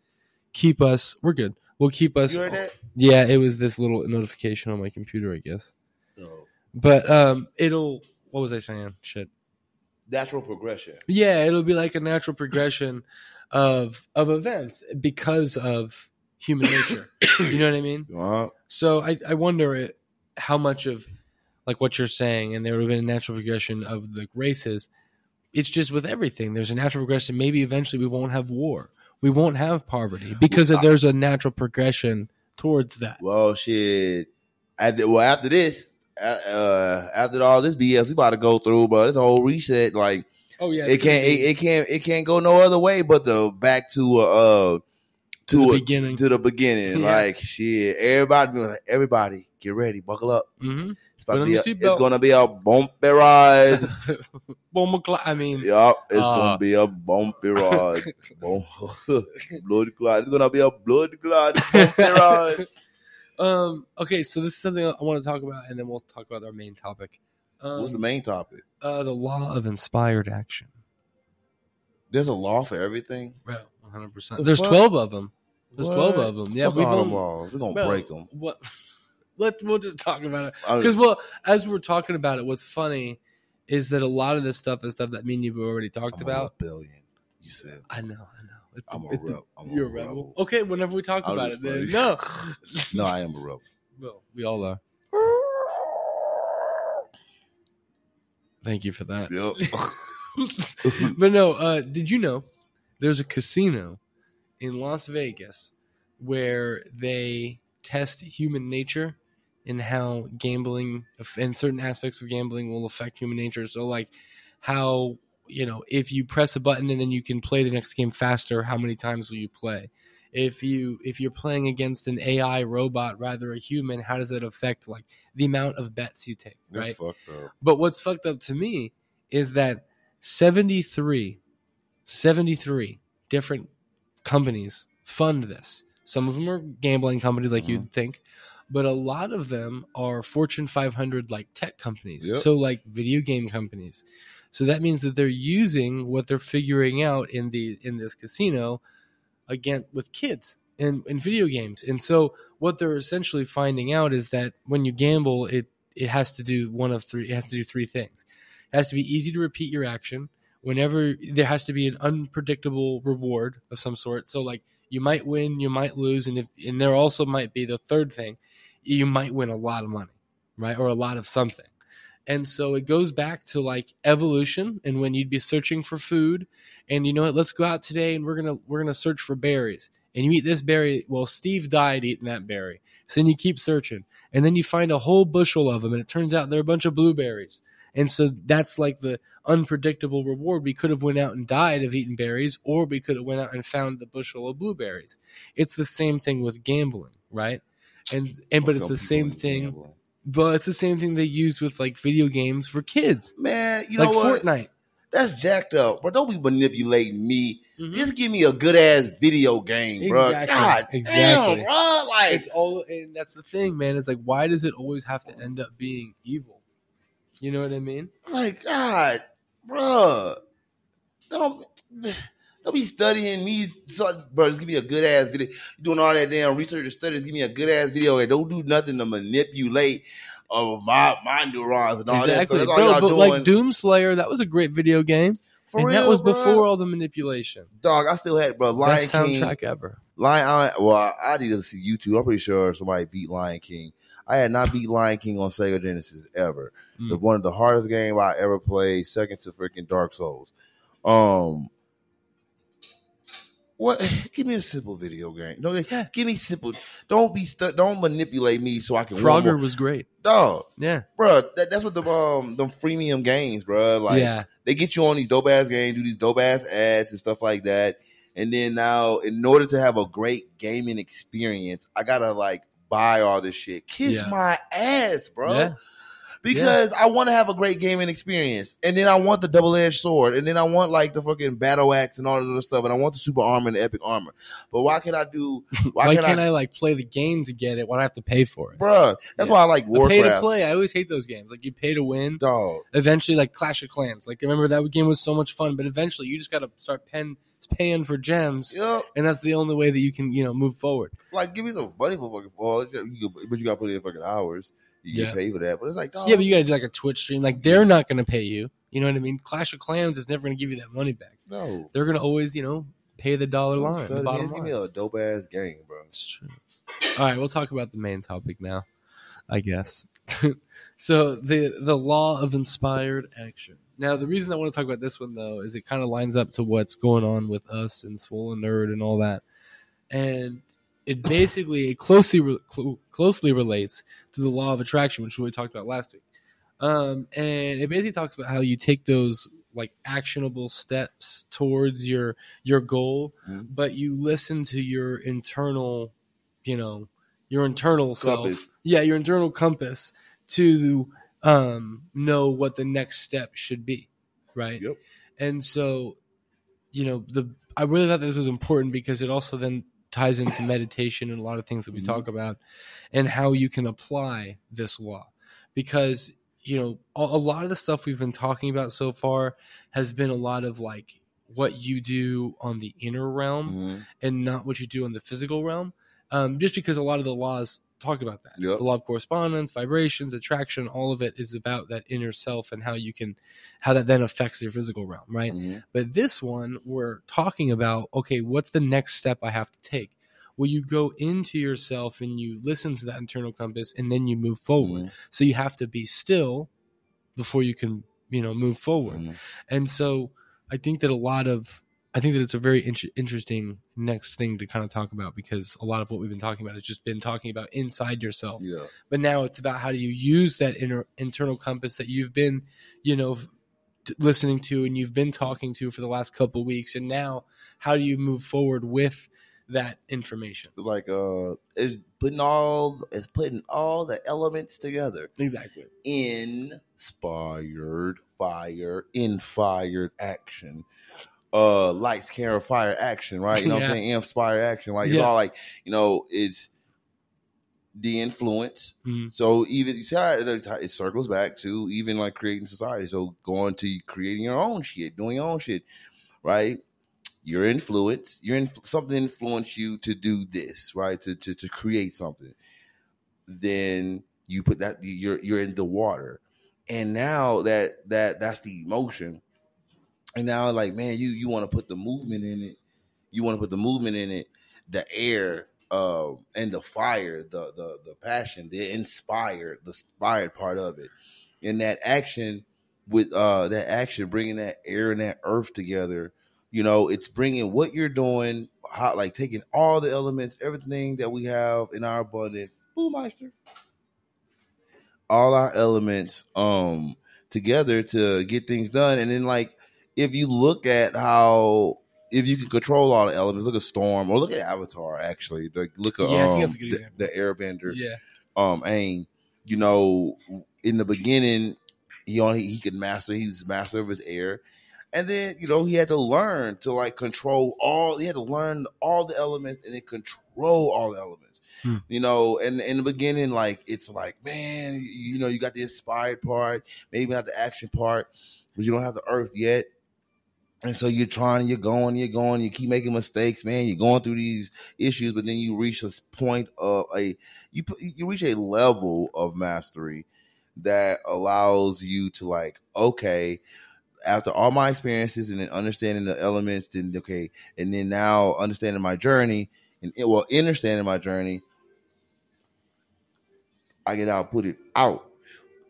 keep us, we're good. Will keep us. You heard that? Yeah, it was this little notification on my computer, I guess. No. But what was I saying? Shit. Natural progression. Yeah, it'll be like a natural progression of events because of human nature. You know what I mean? So I wonder how much of like what you're saying, and there would have been a natural progression of the races. It's just with everything. There's a natural progression. Maybe eventually we won't have war. We won't have poverty because there's a natural progression towards that. Well, shit. After this, after all this BS we about to go through, but it's a whole reset. Like, oh yeah, it can't go no other way but back to the beginning. Yeah. Like, shit, everybody get ready, buckle up. Mm-hmm. It's gonna be a bumpy ride. Yup, it's gonna be a bumpy ride. Blood clot. It's gonna be a blood clot bumpy ride. Okay, so this is something I want to talk about, and then we'll talk about our main topic. What's the main topic? The law of inspired action. There's a law for everything? Right, 100%. There's 12 of them. There's 12 of them. Yeah, we're gonna break them. What? We'll just talk about it. Because, as we're talking about it, what's funny is that a lot of this stuff is stuff that me and you've already talked about. A billion, you said. I know. You're a rebel. Okay, whenever we talk about it, then no. No, I am a rebel. Well, we all are. Thank you for that. Yep. But no, did you know there's a casino in Las Vegas where they test human nature and how gambling and certain aspects of gambling will affect human nature? So, like, how, if you press a button and then you can play the next game faster, how many times will you play? If you're playing against an AI robot rather a human, how does it affect, like, the amount of bets you take? Right. That's fucked up. But what's fucked up to me is that 73 different companies fund this. Some of them are gambling companies, like you'd think, but a lot of them are Fortune 500, like, tech companies. Yep. So, like, video game companies. So that means that they're using what they're figuring out in this casino again with kids and video games. And so what they're essentially finding out is that when you gamble, it has to do one of three. It has to do three things. It has to be easy to repeat your action. Whenever there has to be an unpredictable reward of some sort. So, like, you might win, you might lose, and there also might be the third thing. You might win a lot of money, right, or a lot of something. And so it goes back to, like, evolution, and when you'd be searching for food, and let's go out today and we're gonna search for berries. And you eat this berry. Well, Steve died eating that berry. So then you keep searching, and then you find a whole bushel of them, and it turns out they're a bunch of blueberries. And so that's like the unpredictable reward. We could have went out and died of eating berries, or we could have went out and found the bushel of blueberries. It's the same thing with gambling, right? But it's the same thing. Gambling. But it's the same thing they use with, like, video games for kids. Man, you know what? Fortnite. That's jacked up. But don't be manipulating me. Mm-hmm. Just give me a good ass video game, bro. God damn, bro. Like, it's all, and that's the thing, man. It's like, why does it always have to end up being evil? You know what I mean? Like, God, bro. Don't be studying me. Bro, just give me a good ass video. You're doing all that damn research and studies. Give me a good ass video and don't do nothing to manipulate my neurons and all that. So that's all y'all doing. Like Doomslayer, that was a great video game. That was before all the manipulation. Dog, I still had, bro, Lion Best King. soundtrack ever. I need to see YouTube. I'm pretty sure somebody beat Lion King. I had not beat Lion King on Sega Genesis ever. It's one of the hardest games I ever played, second to freaking Dark Souls. What? Give me a simple video game. No, give me simple. Don't manipulate me so I can. Frogger was great. Dog. Yeah, bro. That's what them freemium games, bro. Like, they get you on these dope ass games, do these dope ass ads and stuff like that, and then now, in order to have a great gaming experience, I gotta, like, buy all this shit. Kiss my ass, bro. Yeah. because I want to have a great gaming experience, and then I want the double-edged sword, and then I want like the fucking battle axe and all of this stuff, and I want the super armor and the epic armor. But why can't I do? Why can't I like play the game to get it? Why do I have to pay for it? Bruh, that's why I like Warcraft. Pay to play. I always hate those games. Like you pay to win. Dog. Eventually, like Clash of Clans. Like remember that game was so much fun, but eventually you just got to start paying for gems, and that's the only way that you can move forward. Like give me some money for fucking ball, but you got to put in fucking hours. You get paid for that, but it's like, dog. Yeah, but you got to do like a Twitch stream. Like they're not going to pay you. You know what I mean? Clash of Clans is never going to give you that money back. No, they're going to always pay the dollar line. The bottom line. Give me a dope ass game, bro. It's true. All right, we'll talk about the main topic now, I guess. So the law of inspired action. Now, the reason I want to talk about this one though is it kind of lines up to what's going on with us and Swollen Nerd and all that, and it basically closely relates to the law of attraction, which we talked about last week. And it basically talks about how you take those like actionable steps towards your goal, but you listen to your internal, your internal self. Yeah, your internal compass to know what the next step should be, right? Yep. And so, I really thought this was important because it also then ties into meditation and a lot of things that we talk about and how you can apply this law. Because, a lot of the stuff we've been talking about so far has been a lot of like what you do on the inner realm and not what you do on the physical realm. Just because a lot of the laws talk about that. Yep. The law of correspondence, vibrations, attraction, all of it is about that inner self and how that then affects your physical realm, right? But this one, we're talking about, okay, what's the next step I have to take? Well, you go into yourself and you listen to that internal compass and then you move forward. So you have to be still before you can, move forward. And so I think that it's a very interesting next thing to kind of talk about because a lot of what we've been talking about has just been talking about inside yourself. Yeah. But now it's about how do you use that internal compass that you've been, listening to and you've been talking to for the last couple of weeks. And now how do you move forward with that information? Like it's putting all the elements together. Exactly. Inspired action. Lights, camera, fire, action, right? You know what I'm saying? Inspire action. Like it's all like, it's the influence. So even you see how it circles back to even like creating society. So going to creating your own shit, doing your own shit, right? Your influence, something influenced you to do this, right? To create something. Then you put that you're in the water, and now that's the emotion. And now, like, man, you want to put the movement in it. You want to put the movement in it, the air, and the fire, the passion, the inspired part of it, and that action with bringing that air and that earth together. It's bringing what you're doing, like taking all the elements, everything that we have in our abundance, Boomeister, all our elements, together to get things done. And then, like, if you look at if you can control all the elements, look at Storm or look at Avatar. Actually, look at I think that's a good example. The Airbender. Yeah. Aang. In the beginning, he could master. He was master of his air. And then, he had to learn to like control he had to learn all the elements and then control all the elements, and in the beginning, like, it's like, man, you got the inspired part, maybe not the action part, but you don't have the earth yet. And so you're trying, you're going, you keep making mistakes, man. You're going through these issues, but then you reach this point of you reach a level of mastery that allows you to, like, okay, after all my experiences and then understanding the elements, and then now understanding my journey understanding my journey, I can now put it out.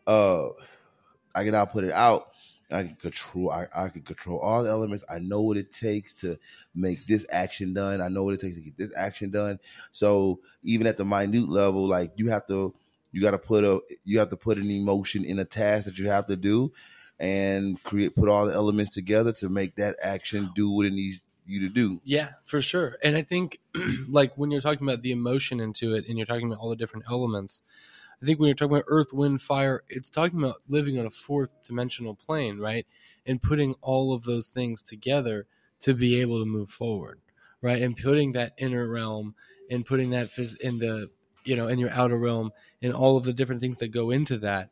I can control all the elements. I know what it takes to make this action done. I know what it takes to get this action done. So even at the minute level, like, you got to put an emotion in a task that you have to do, and put all the elements together to make that action do what it needs you to do. Yeah, for sure. And I think like when you're talking about the emotion into it and you're talking about all the different elements, I think when you're talking about earth, wind, fire, it's talking about living on a fourth dimensional plane, right? And putting all of those things together to be able to move forward, right? And putting that inner realm and putting that in the, in your outer realm and all of the different things that go into that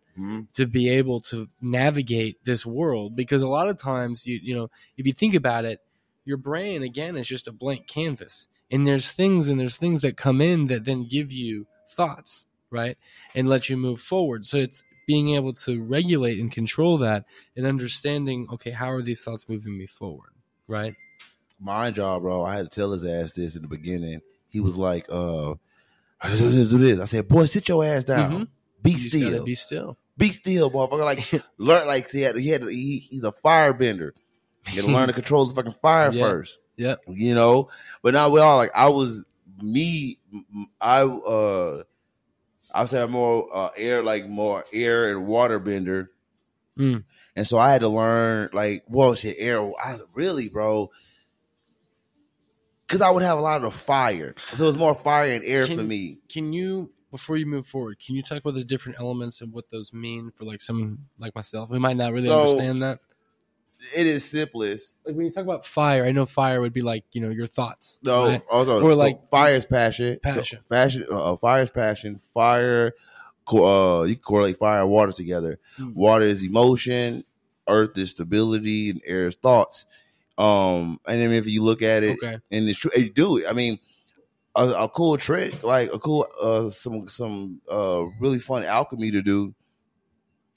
to be able to navigate this world. Because a lot of times, if you think about it, your brain, again, is just a blank canvas. And there's things that come in that then give you thoughts, right? And let you move forward. So it's being able to regulate and control that and understanding, okay, how are these thoughts moving me forward, right? My job, bro, I had to tell his ass this in the beginning. He was like, do this. I said, boy, sit your ass down. Mm-hmm. Be still. Be still. Be still, motherfucker. Like, learn, like, he's a firebender. You gotta learn to control the fucking fire first. Yeah. But now we all like, I say I'm more air and water bender. Mm. And so I had to learn, like, air. Bro, because I would have a lot of fire. So it was more fire and air for me. Can you, before you move forward, can you talk about the different elements and what those mean for like someone like myself? We might not really understand that. It is simplest. Like when you talk about fire, I know fire would be like, your thoughts. No, right? also, or like fire is passion. Passion. So, fire is passion. Fire, you can correlate fire and water together. Water is emotion. Earth is stability, and air is thoughts. And then if you look at it, and it's true, and you do it. I mean, a cool trick, like a cool, some really fun alchemy to do.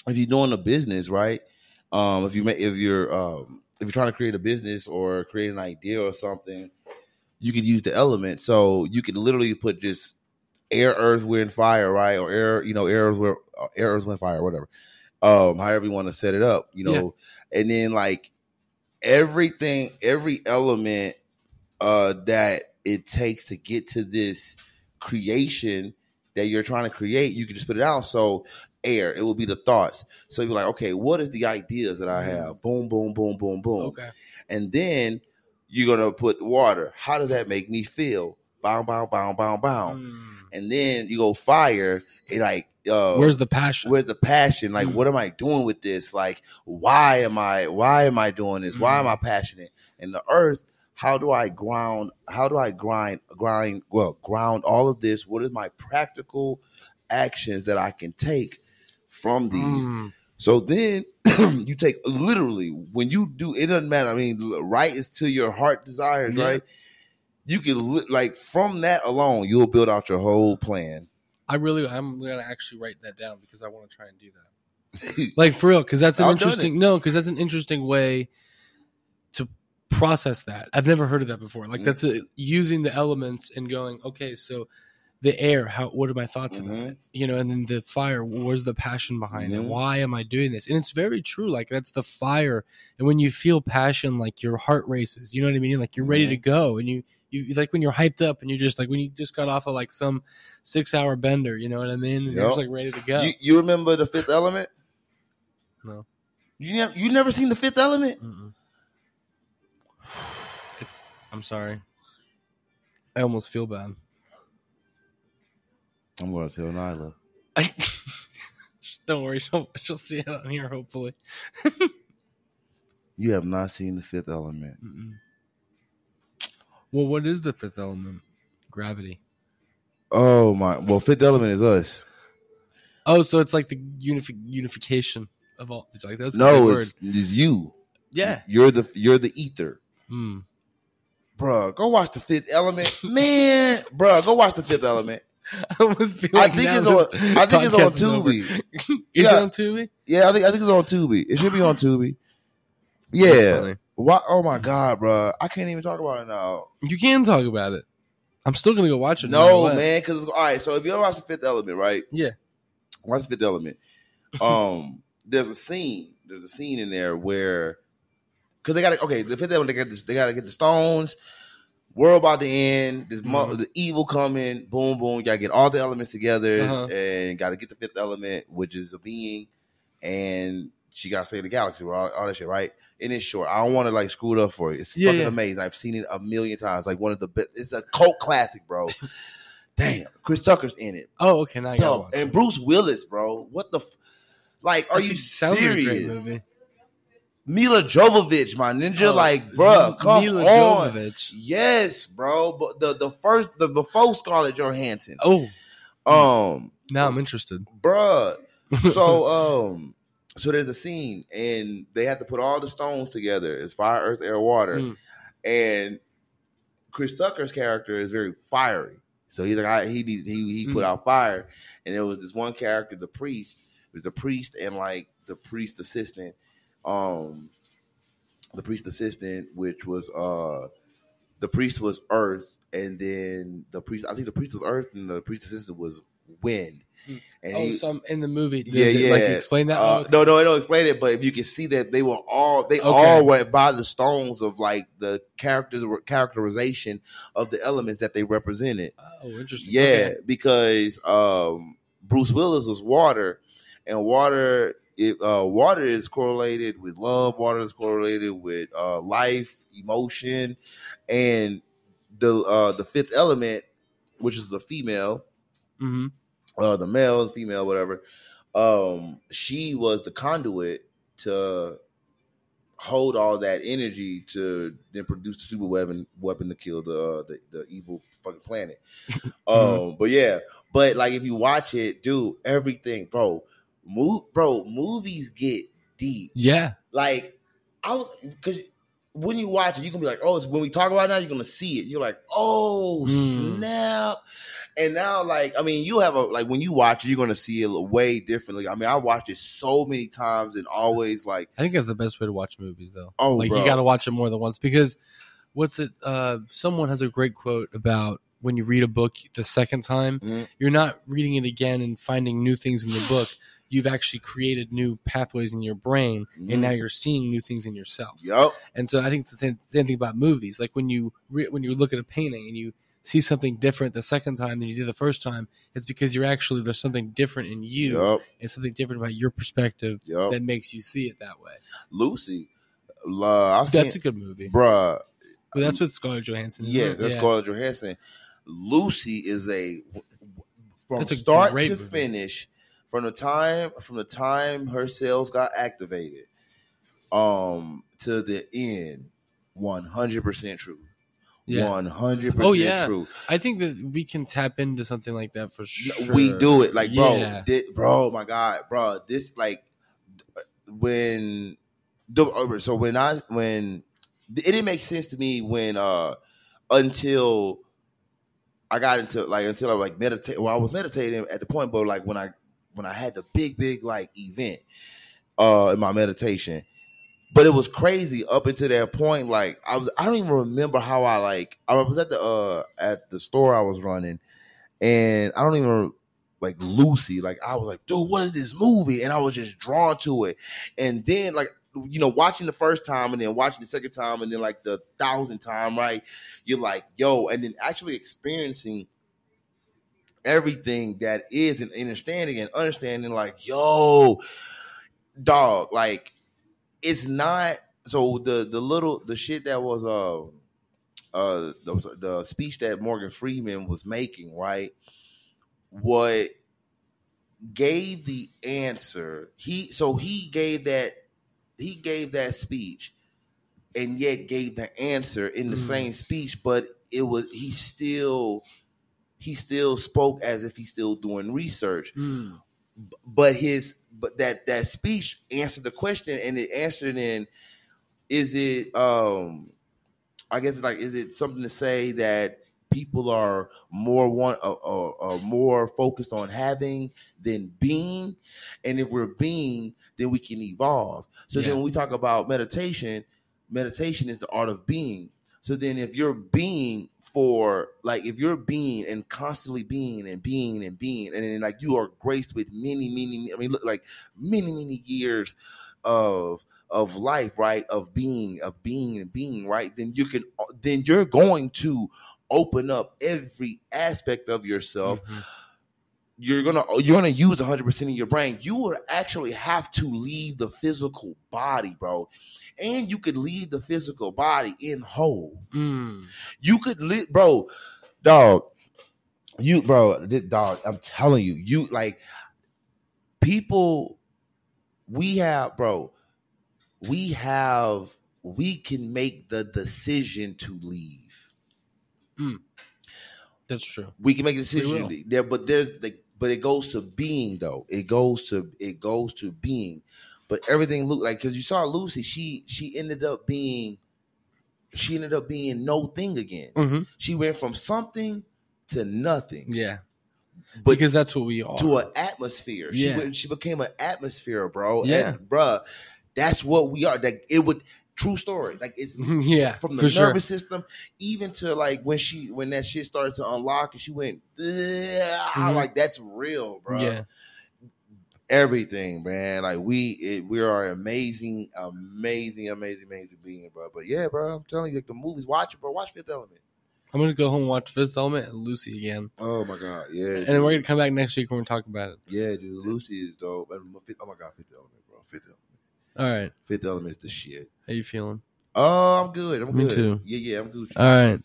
If you're doing a business, right? If you're trying to create a business or create an idea or something, you can use the elements. So you can literally put just air, earth, wind, fire, right? Or air, air, earth, wind, fire, whatever. However you want to set it up, and then like every element that it takes to get to this creation that you're trying to create, you can just put it out. So air, it will be the thoughts. So you're like, okay, what is the ideas that I have? Boom, boom, boom, boom, boom. Okay. And then you're going to put water. How does that make me feel? Bow, bow, bow, bow, bow. And then you go fire. And like, where's the passion? Like, what am I doing with this? Like, why am I doing this? Why am I passionate? And the earth, how do I grind all of this? What is my practical actions that I can take from these? So then you take literally when you do, it doesn't matter. I mean, right is to your heart desires, right? You can like from that alone, you'll build out your whole plan. I'm gonna actually write that down because I want to try and do that. Like for real, because that's an interesting way to process that. I've never heard of that before. Like that's using the elements and going, okay, so the air, what are my thoughts about it? And then the fire, where's the passion behind it? Why am I doing this? And it's very true. Like that's the fire. And when you feel passion, like your heart races, you know what I mean? Like you're ready to go. And you like when you're hyped up and you're just like, when you just got off of like some 6-hour bender, you know what I mean? And you're just like ready to go. You remember The Fifth Element? No. You never seen The Fifth Element? I'm sorry. I almost feel bad. I'm going to tell Nyla. Don't worry. She'll see it on here, hopefully. You have not seen The Fifth Element. Well, what is The Fifth Element? Gravity. Oh, my. Well, Fifth Element is us. Oh, so it's like the unification of all. Like, that's it's you. Yeah. You're the ether. Bruh, go watch The Fifth Element. Man, bruh, go watch The Fifth Element. I think it's on Tubi. Is it on Tubi? Yeah, I think it's on Tubi. It should be on Tubi. Yeah. What? Oh my god, bro! I can't even talk about it now. You can talk about it. I'm still gonna go watch it. No, man, because all right. So if you ever watch The Fifth Element, right? Yeah. Watch The Fifth Element. There's a scene in there where because the Fifth Element they gotta get the stones. World about to end. This the evil coming. Boom, boom. You gotta get all the elements together and gotta get the fifth element, which is a being, and she gotta save the galaxy. All that shit, right? And it's short. I don't want to like screw it up for you. It's fucking amazing. I've seen it a million times. Like one of the best. It's a cult classic, bro. Damn, Chris Tucker's in it. Oh, okay, now I gotta watch And it. Bruce Willis, bro. What the like? Are you Sounds like a great serious? movie. Mila Jovovich, my ninja, Oh, like, bruh, come Mila on. Jovovich. Yes, bro. But the before Scarlett Johansson. Oh, now I'm interested, bruh. So there's a scene, and they have to put all the stones together. It's fire, earth, air, water, and Chris Tucker's character is very fiery. So he's like, he put out fire, and there was this one character, the priest. It was the priest and like the priest assistant. The priest assistant, which was the priest was earth, and then the priest, I think the priest was earth, and the priest assistant was wind. And some in the movie, does it like explain that? No, I don't explain it, but if you can see that they all went by the stones of like the characterization of the elements that they represented. Oh, interesting. Yeah, okay. Because Bruce Willis was water, and water is correlated with love. Water is correlated with life, emotion, and the fifth element, which is the female. Mm-hmm. The male, the female, whatever. She was the conduit to hold all that energy to then produce the super weapon to kill the evil fucking planet. But yeah, but like if you watch it, dude, everything, bro, movies get deep. Yeah, like because when you watch it, you can be like, oh, it's when we talk about it now, you're gonna see it. You're like, oh snap. And now, like, I mean, you have when you watch it, you're going to see it way differently. I mean, I watched it so many times and always like. I think that's the best way to watch movies, though. Oh, like, bro. You got to watch it more than once because someone has a great quote about when you read a book the second time, you're not reading it again and finding new things in the book. You've actually created new pathways in your brain, and now you're seeing new things in yourself. Yep. And so I think it's the same thing about movies. Like when you look at a painting and you see something different the second time than you did the first time, it's because there's something different in you and something different about your perspective that makes you see it that way. Lucy, that's a good movie, bruh. But that's with Scarlett Johansson. That's Scarlett Johansson. Lucy is from start to finish, from the time her cells got activated, to the end, 100% true. 100% true. I think that we can tap into something like that for sure. We do it, like, bro, my God, bro. This like when it didn't make sense to me when until I got into until I like meditate. Well, I was meditating at the point, but like when I had the big like event in my meditation. But it was crazy up until that point. Like I don't even remember how I was at the store I was running, and I don't even like Lucy. Like I was like, dude, what is this movie? And I was just drawn to it. And then like, you know, watching the first time and then watching the second time and then like the 1,000th time, right? You're like, yo, and then actually experiencing everything that is and understanding like, yo, dog, like. It's not so the shit that was the speech that Morgan Freeman was making, right? What gave the answer? He gave that speech, and yet gave the answer in the same speech, but it was he still spoke as if he's still doing research. But that speech answered the question, and it answered in, is it I guess like, is it something to say that people are more focused on having than being, and if we're being, then we can evolve. So then when we talk about meditation is the art of being. So then if you're being if you're being and constantly being and then like you are graced with many years of life, right? Of being, right? Then you're going to open up every aspect of yourself. You're gonna use 100% of your brain. You would actually have to leave the physical body, bro. And you could leave the physical body in whole. You could live, bro, dog. You, bro, dog. I'm telling you, you like people. We have, bro. We can make the decision to leave. That's true. We can make a decision there, but but it goes to being though. It goes to being. But everything looked like, because you saw Lucy, she ended up being no thing again. Mm-hmm. She went from something to nothing. Yeah. But because that's what we are. To an atmosphere. Yeah. She became an atmosphere, bro. Yeah. And, bro, that's what we are. Like, it would, true story. Like, it's yeah, from the nervous system, even to like when that shit started to unlock and she went, like, that's real, bro. Yeah. Everything, man. Like, we are amazing being, bro. But yeah, bro, I'm telling you, like, the movies, watch it, bro. Watch Fifth Element. I'm gonna go home and watch Fifth Element and Lucy again. Oh my god, yeah. And then we're gonna come back next week and we're gonna talk about it. Yeah, dude, Lucy is dope. Oh my god, Fifth Element, bro. Fifth Element. All right. Fifth Element is the shit. How you feeling? Oh, I'm good. I'm Me good. too. Yeah, I'm good. All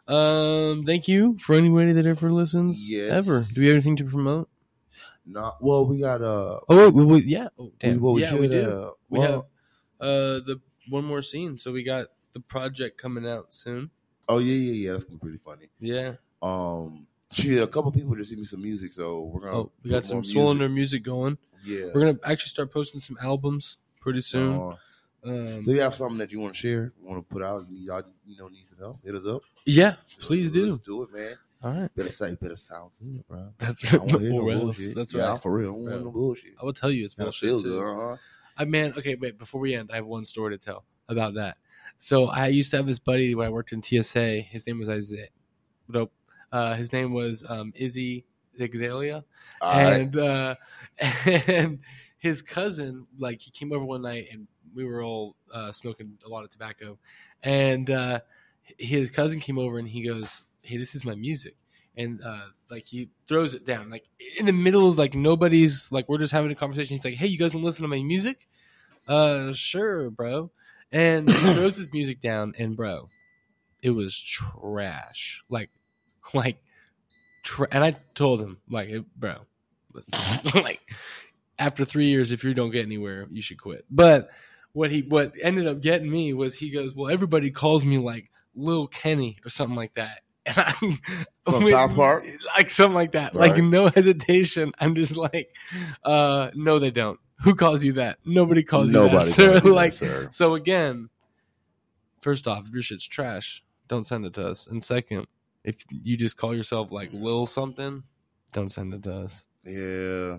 right. Thank you for anybody that ever listens. Yes. Ever. Do we have anything to promote? No. Well, we got yeah. Oh, damn. We do. We have the one more scene. So we got the project coming out soon. Oh yeah. That's gonna be pretty funny. Yeah. A couple people just sent me some music, so we're gonna. Oh, we got some Cylinder music going. Yeah. We're gonna actually start posting some albums pretty soon. Do you have something that you want to share? You want to put out? Y'all, need some help? Hit us up. Yeah, please do. Let's do it, man. All right. Better sound good, bro. That's right. That's right. Yeah, for real. I don't want no bullshit. I will tell you it's bullshit. Feel too. good, Man, okay, wait. Before we end, I have one story to tell about that. So I used to have this buddy when I worked in TSA. His name was Isaiah. Nope. His name was Izzy Xalia. And his cousin, like, he came over one night and we were all smoking a lot of tobacco. And his cousin came over and he goes, "Hey, this is my music." And like, he throws it down, like, in the middle of, like, nobody's, like, we're just having a conversation. He's like, "Hey, you guys want to listen to my music?" Sure, bro. And he throws his music down, and bro, it was trash. And I told him, like, bro, listen, like, after 3 years, if you don't get anywhere, you should quit. But what ended up getting me was, he goes, "Well, everybody calls me like Lil Kenny or something like that." And from South Park, like something like that, right. Like, no hesitation. I'm just like, no, they don't. Who calls you that? Nobody calls you that, sir. Like, sir. So again, first off, if your shit's trash, don't send it to us. And second, if you just call yourself like Lil something, don't send it to us. Yeah.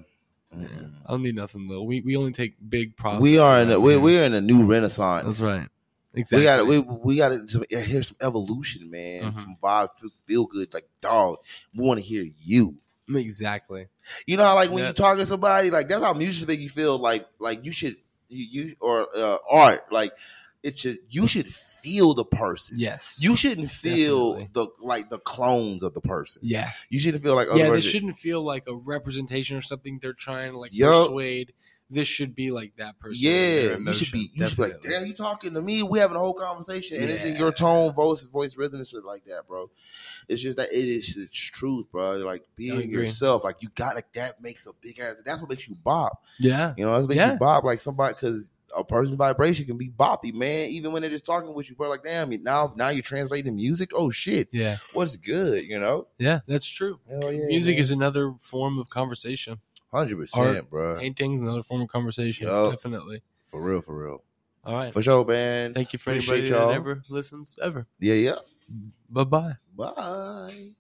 Yeah. I don't need nothing, Lil. We only take big profits. We're in a new renaissance. That's right. Exactly. We got to hear some evolution, man. Some vibe, feel good. Like, dog, we want to hear you. Exactly. You know how, like, when you talk to somebody, like, that's how music make you feel. Like you should art, like, you should feel the person. Yes. You shouldn't feel the clones of the person. Yeah. You shouldn't feel like they shouldn't feel like a representation or something they're trying to, like, persuade. This should be like that person. Yeah, you should be like, "Damn, you talking to me? We having a whole conversation, and it's in your tone, voice rhythm, and shit like that, bro." It's just that it's truth, bro. Like, being yourself, like, you got that makes a big ass. That's what makes you bop. Yeah, that's what makes you bop, like somebody, because a person's vibration can be boppy, man. Even when they're just talking with you, bro. Like, damn, now you're translating music. Oh shit, yeah. What's good, Yeah, that's true. Hell yeah, music is another form of conversation. 100%, bro. Painting's another form of conversation. Yep. Definitely. For real. All right. For sure, man. Thank you for anybody that ever listens, ever. Yeah. Bye-bye. Bye.